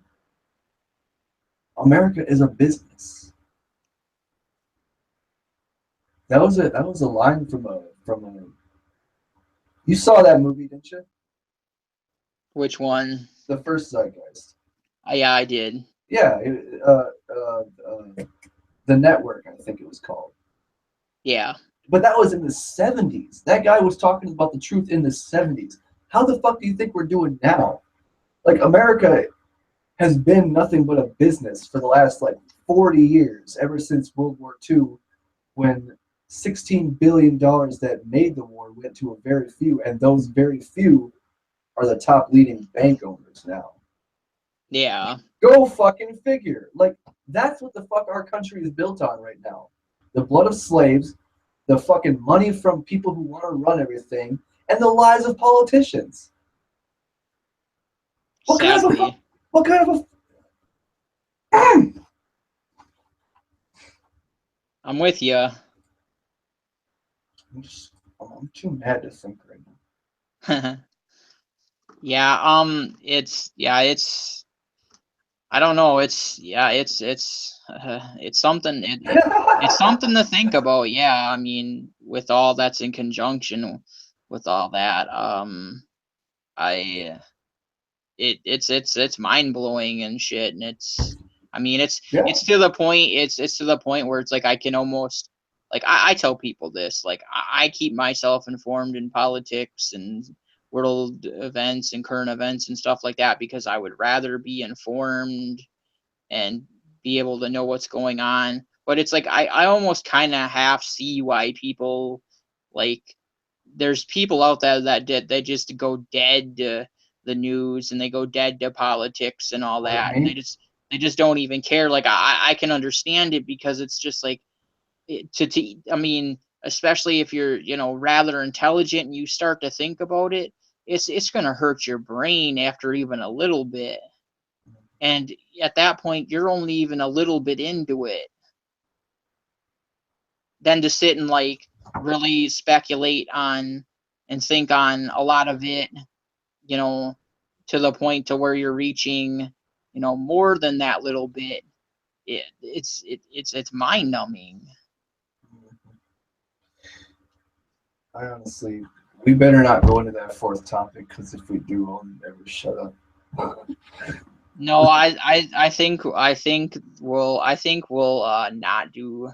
America is a business. That was a line from a. You saw that movie, didn't you? Which one? The first Zeitgeist. Yeah, I did. Yeah, The Network, I think it was called. Yeah. But that was in the 70s. That guy was talking about the truth in the 70s. How the fuck do you think we're doing now? Like, America has been nothing but a business for the last, 40 years, ever since World War II, when $16 billion that made the war went to a very few, and those very few are the top leading bank owners now. Yeah. Go fucking figure. Like, that's what the fuck our country is built on right now. The blood of slaves, the fucking money from people who want to run everything, and the lies of politicians. What Sadly. kind of a I'm with you. I'm too mad to think right now. Yeah, it's I don't know, it's something it's something to think about. Yeah, I mean, with all that's in conjunction with all that, I it's mind-blowing and shit, and I mean, it's to the point, it's to the point where it's like I can almost, like, I tell people this, like, I keep myself informed in politics and world events and current events and stuff like that, because I would rather be informed and be able to know what's going on. But it's like I almost kind of half see why people, like, there's people out there that they just go dead to the news, and they go dead to politics and all that, and they just don't even care. Like, I can understand it, because it's just like, I mean, especially if you're, rather intelligent and you start to think about it, it's going to hurt your brain after even a little bit. And at that point, you're only even a little bit into it. Then to sit and, like, really speculate on and think on a lot of it, to the point to where you're reaching, more than that little bit. It's mind numbing. I honestly, we better not go into that fourth topic, because if we do, I'll never shut up. No, I think we'll not do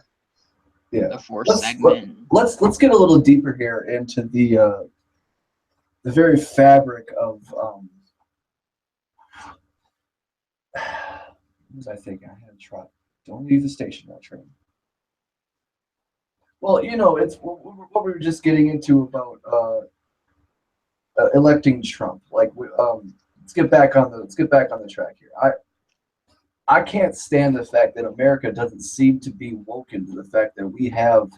the fourth segment. Let's get a little deeper here into the very fabric of what was I thinking? I had a truck. Don't leave the station, that train. Well, it's what we were just getting into about electing Trump. Like, let's get back on the track here. I can't stand the fact that America doesn't seem to be woken to the fact that we have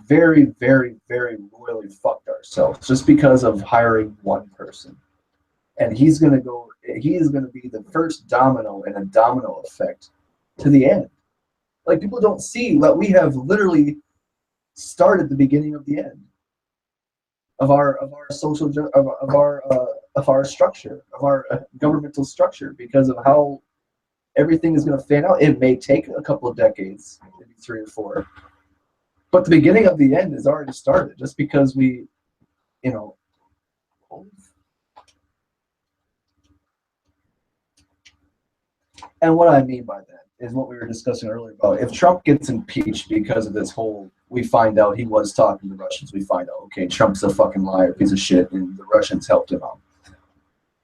very, very, very royally fucked ourselves just because of hiring one person. And he is going to be the first domino in a domino effect to the end. Like, people don't see that we have literally started the beginning of the end of our social of our structure, of our governmental structure, because of how everything is going to fan out. It may take a couple of decades, maybe 3 or 4, but the beginning of the end has already started, just because we, and what I mean by that is what we were discussing earlier about, if Trump gets impeached because of this whole, we find out he was talking to Russians, we find out, okay, Trump's a fucking liar, piece of shit, and the Russians helped him out.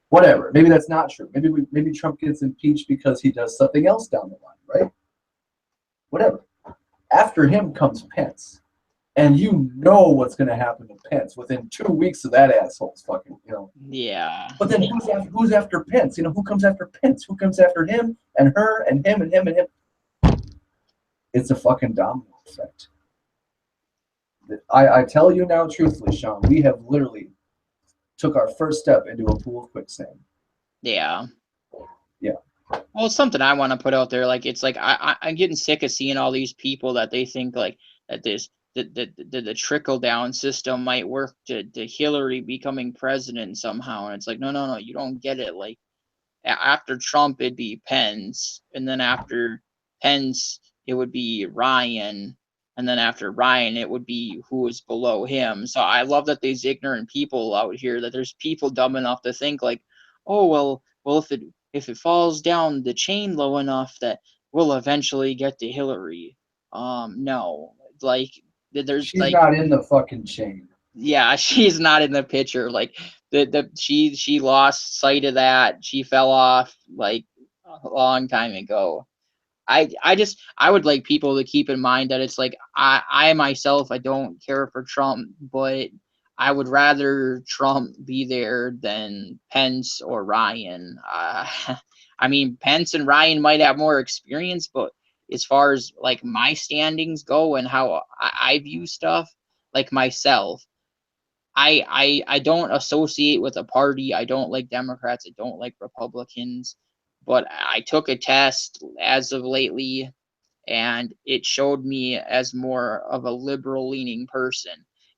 Whatever. Maybe that's not true. Maybe Trump gets impeached because he does something else down the line, right? Whatever. After him comes Pence. And you know what's going to happen to Pence within 2 weeks of that asshole's fucking, Yeah. But then who's after Pence? Who comes after Pence? Who comes after him and her and him and him and him? It's a fucking domino effect. I tell you now, truthfully, Sean, we have literally took our first step into a pool of quicksand. Yeah. Yeah. Well, it's something I want to put out there. Like, it's like I'm getting sick of seeing all these people that they think, like, that the trickle down system might work to Hillary becoming president somehow. And it's like, no, you don't get it. Like, after Trump, it'd be Pence, and then after Pence, it would be Ryan, and then after Ryan, it would be who is below him. So I love that there's ignorant people out here, that there's people dumb enough to think like, oh well, if it falls down the chain low enough, that we'll eventually get to Hillary. No, like there's She's like, not in the fucking chain. yeah, she's not in the picture. Like she lost sight of that. She fell off like a long time ago. I would like people to keep in mind that it's like, I myself, I don't care for Trump, but I would rather Trump be there than Pence or Ryan. I mean, Pence and Ryan might have more experience, but as far as like my standings go and how I view stuff, like myself, I don't associate with a party. I don't like Democrats. I don't like Republicans. But I took a test as of lately, and it showed me as more of a liberal leaning person.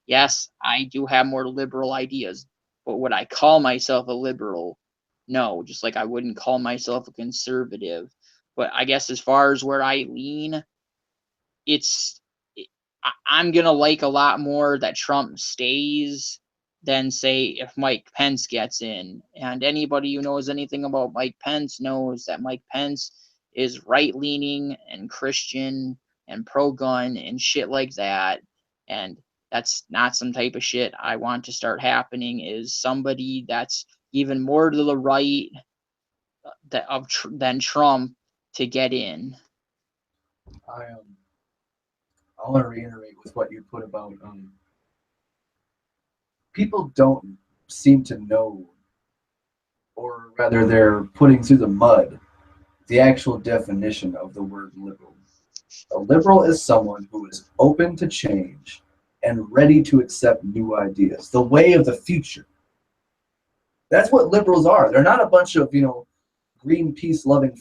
Yes, I do have more liberal ideas, but would I call myself a liberal? No, just like I wouldn't call myself a conservative. But I guess as far as where I lean, it's I'm gonna like a lot more that Trump stays than say if Mike Pence gets in. And anybody who knows anything about Mike Pence knows that Mike Pence is right leaning and Christian and pro gun and shit like that. And that's not some type of shit I want to start happening, is somebody that's even more to the right than Trump to get in. I want to reiterate with what you put about people don't seem to know, or rather they're putting through the mud, the actual definition of the word liberal. A liberal is someone who is open to change and ready to accept new ideas, the way of the future. That's what liberals are. They're not a bunch of, Greenpeace loving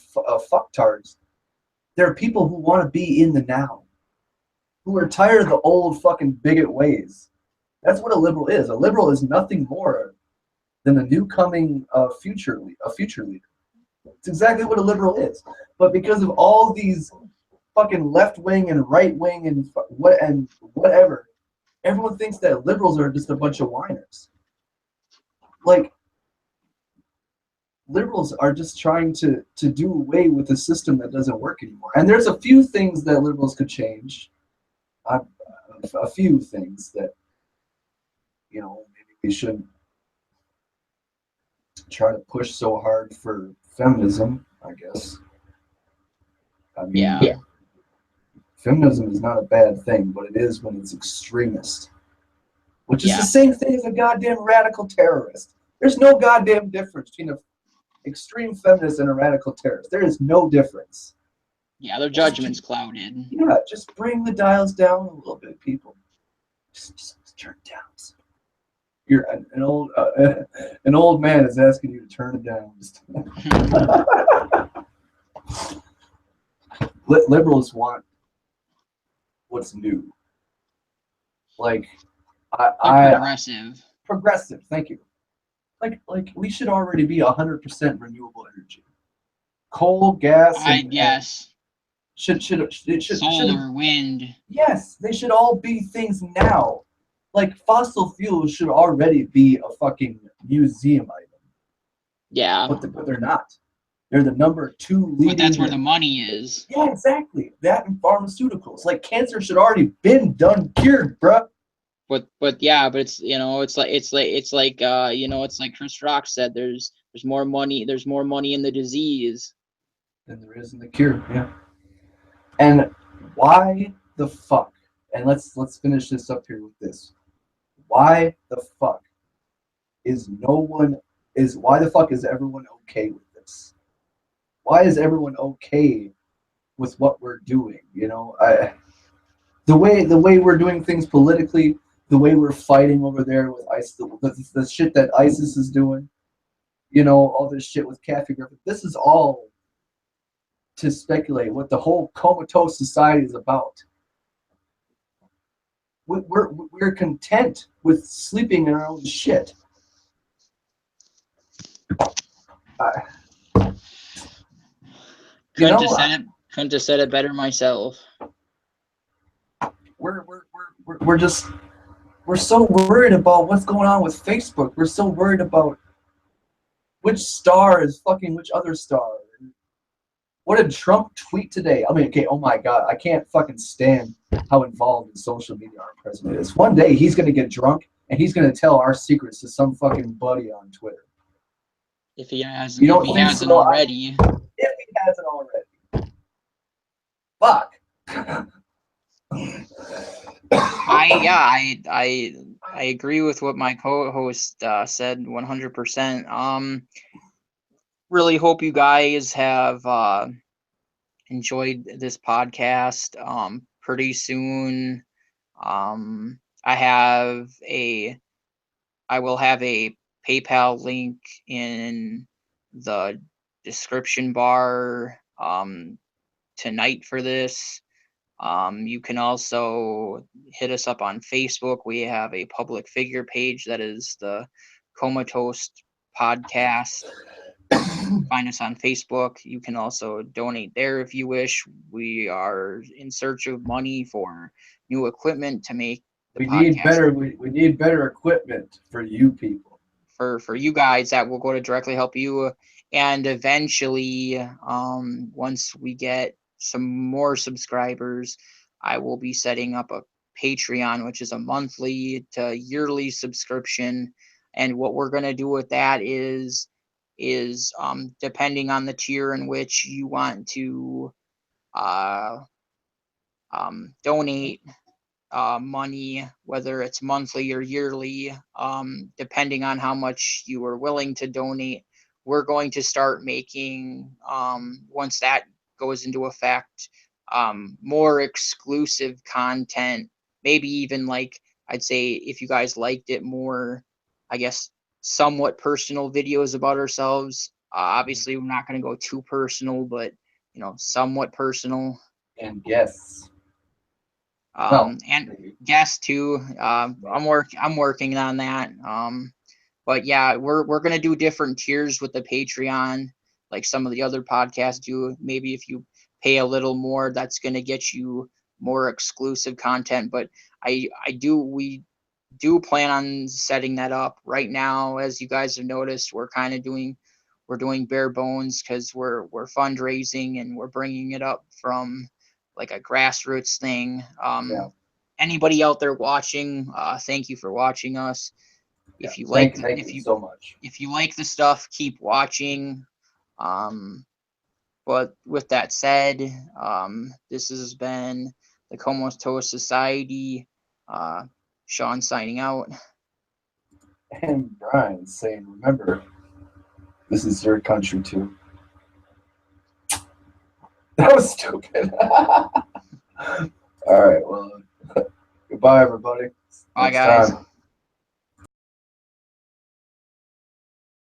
fucktards. They're people who want to be in the now, who are tired of the old fucking bigot ways. That's what a liberal is. A liberal is nothing more than a new coming future leader. It's exactly what a liberal is. But because of all these fucking left wing and right wing and whatever, everyone thinks that liberals are just a bunch of whiners. Like, liberals are just trying to do away with a system that doesn't work anymore. And there's a few things that liberals could change. A few things that, maybe we shouldn't try to push so hard for feminism, I guess. I mean, Yeah. Feminism is not a bad thing, but it is when it's extremist, which is Yeah. the same thing as a goddamn radical terrorist. There's no goddamn difference between an extreme feminist and a radical terrorist. There is no difference. Yeah, their judgment's clouded. Yeah, just bring the dials down a little bit, people. Just turn it down. You're an old man is asking you to turn it down. Liberals want what's new. Like progressive. Thank you. Like we should already be 100% renewable energy. Coal, gas, solar, wind. Yes, they should all be things now. Like, fossil fuels should already be a fucking museum item. Yeah. But they're not. They're the number 2 leading. But that's where the money is. Yeah, exactly. That and pharmaceuticals. Like, cancer should already been cured, bruh. But it's it's like Chris Rock said, there's more money in the disease than there is in the cure. Yeah. And why the fuck? And let's finish this up here with this. Why the fuck is everyone okay with this? Why is everyone okay with what we're doing? The way we're doing things politically, the way we're fighting over there with ISIS, the shit that ISIS is doing, all this shit with Kathy Griffin. This is all to speculate what the whole comatose society is about. we're content with sleeping in our own shit. Couldn't have said it better myself. We're so worried about what's going on with Facebook. We're so worried about which star is fucking which other star. What did Trump tweet today? I mean, okay, oh my God, I can't fucking stand how involved in social media our president is. One day he's gonna get drunk and he's gonna tell our secrets to some fucking buddy on Twitter. If he hasn't, if he hasn't already. If he hasn't already. Fuck. I agree with what my co-host said 100%. Really hope you guys have enjoyed this podcast. Pretty soon, I will have a PayPal link in the description bar tonight for this. You can also hit us up on Facebook. We have a public figure page that is the Comatose Podcast. Find us on Facebook. You can also donate there if you wish. We are in search of money for new equipment to make the podcast. We need better equipment for you people. For you guys, that will go to directly help you. And eventually, once we get some more subscribers, I will be setting up a Patreon, which is a monthly to yearly subscription. And what we're going to do with that is depending on the tier in which you want to donate money, whether it's monthly or yearly, depending on how much you are willing to donate, we're going to start making, once that goes into effect, more exclusive content, maybe even like, I'd say if you guys liked it, more, I guess, somewhat personal videos about ourselves. Obviously, we're not going to go too personal, but, somewhat personal. And guests. And guests too. I'm working on that. But yeah, we're gonna do different tiers with the Patreon, like some of the other podcasts do. Maybe if you pay a little more, that's gonna get you more exclusive content. But we do plan on setting that up right now. As you guys have noticed, we're doing bare bones because we're fundraising and we're bringing it up from like a grassroots thing. Anybody out there watching, thank you for watching us. If you like, thank you so much. If you like the stuff, keep watching. But with that said, this has been the Comatose Society. Sean signing out. And Brian saying, remember, this is your country too. That was stupid. All right, well, goodbye, everybody. Bye, guys. Time.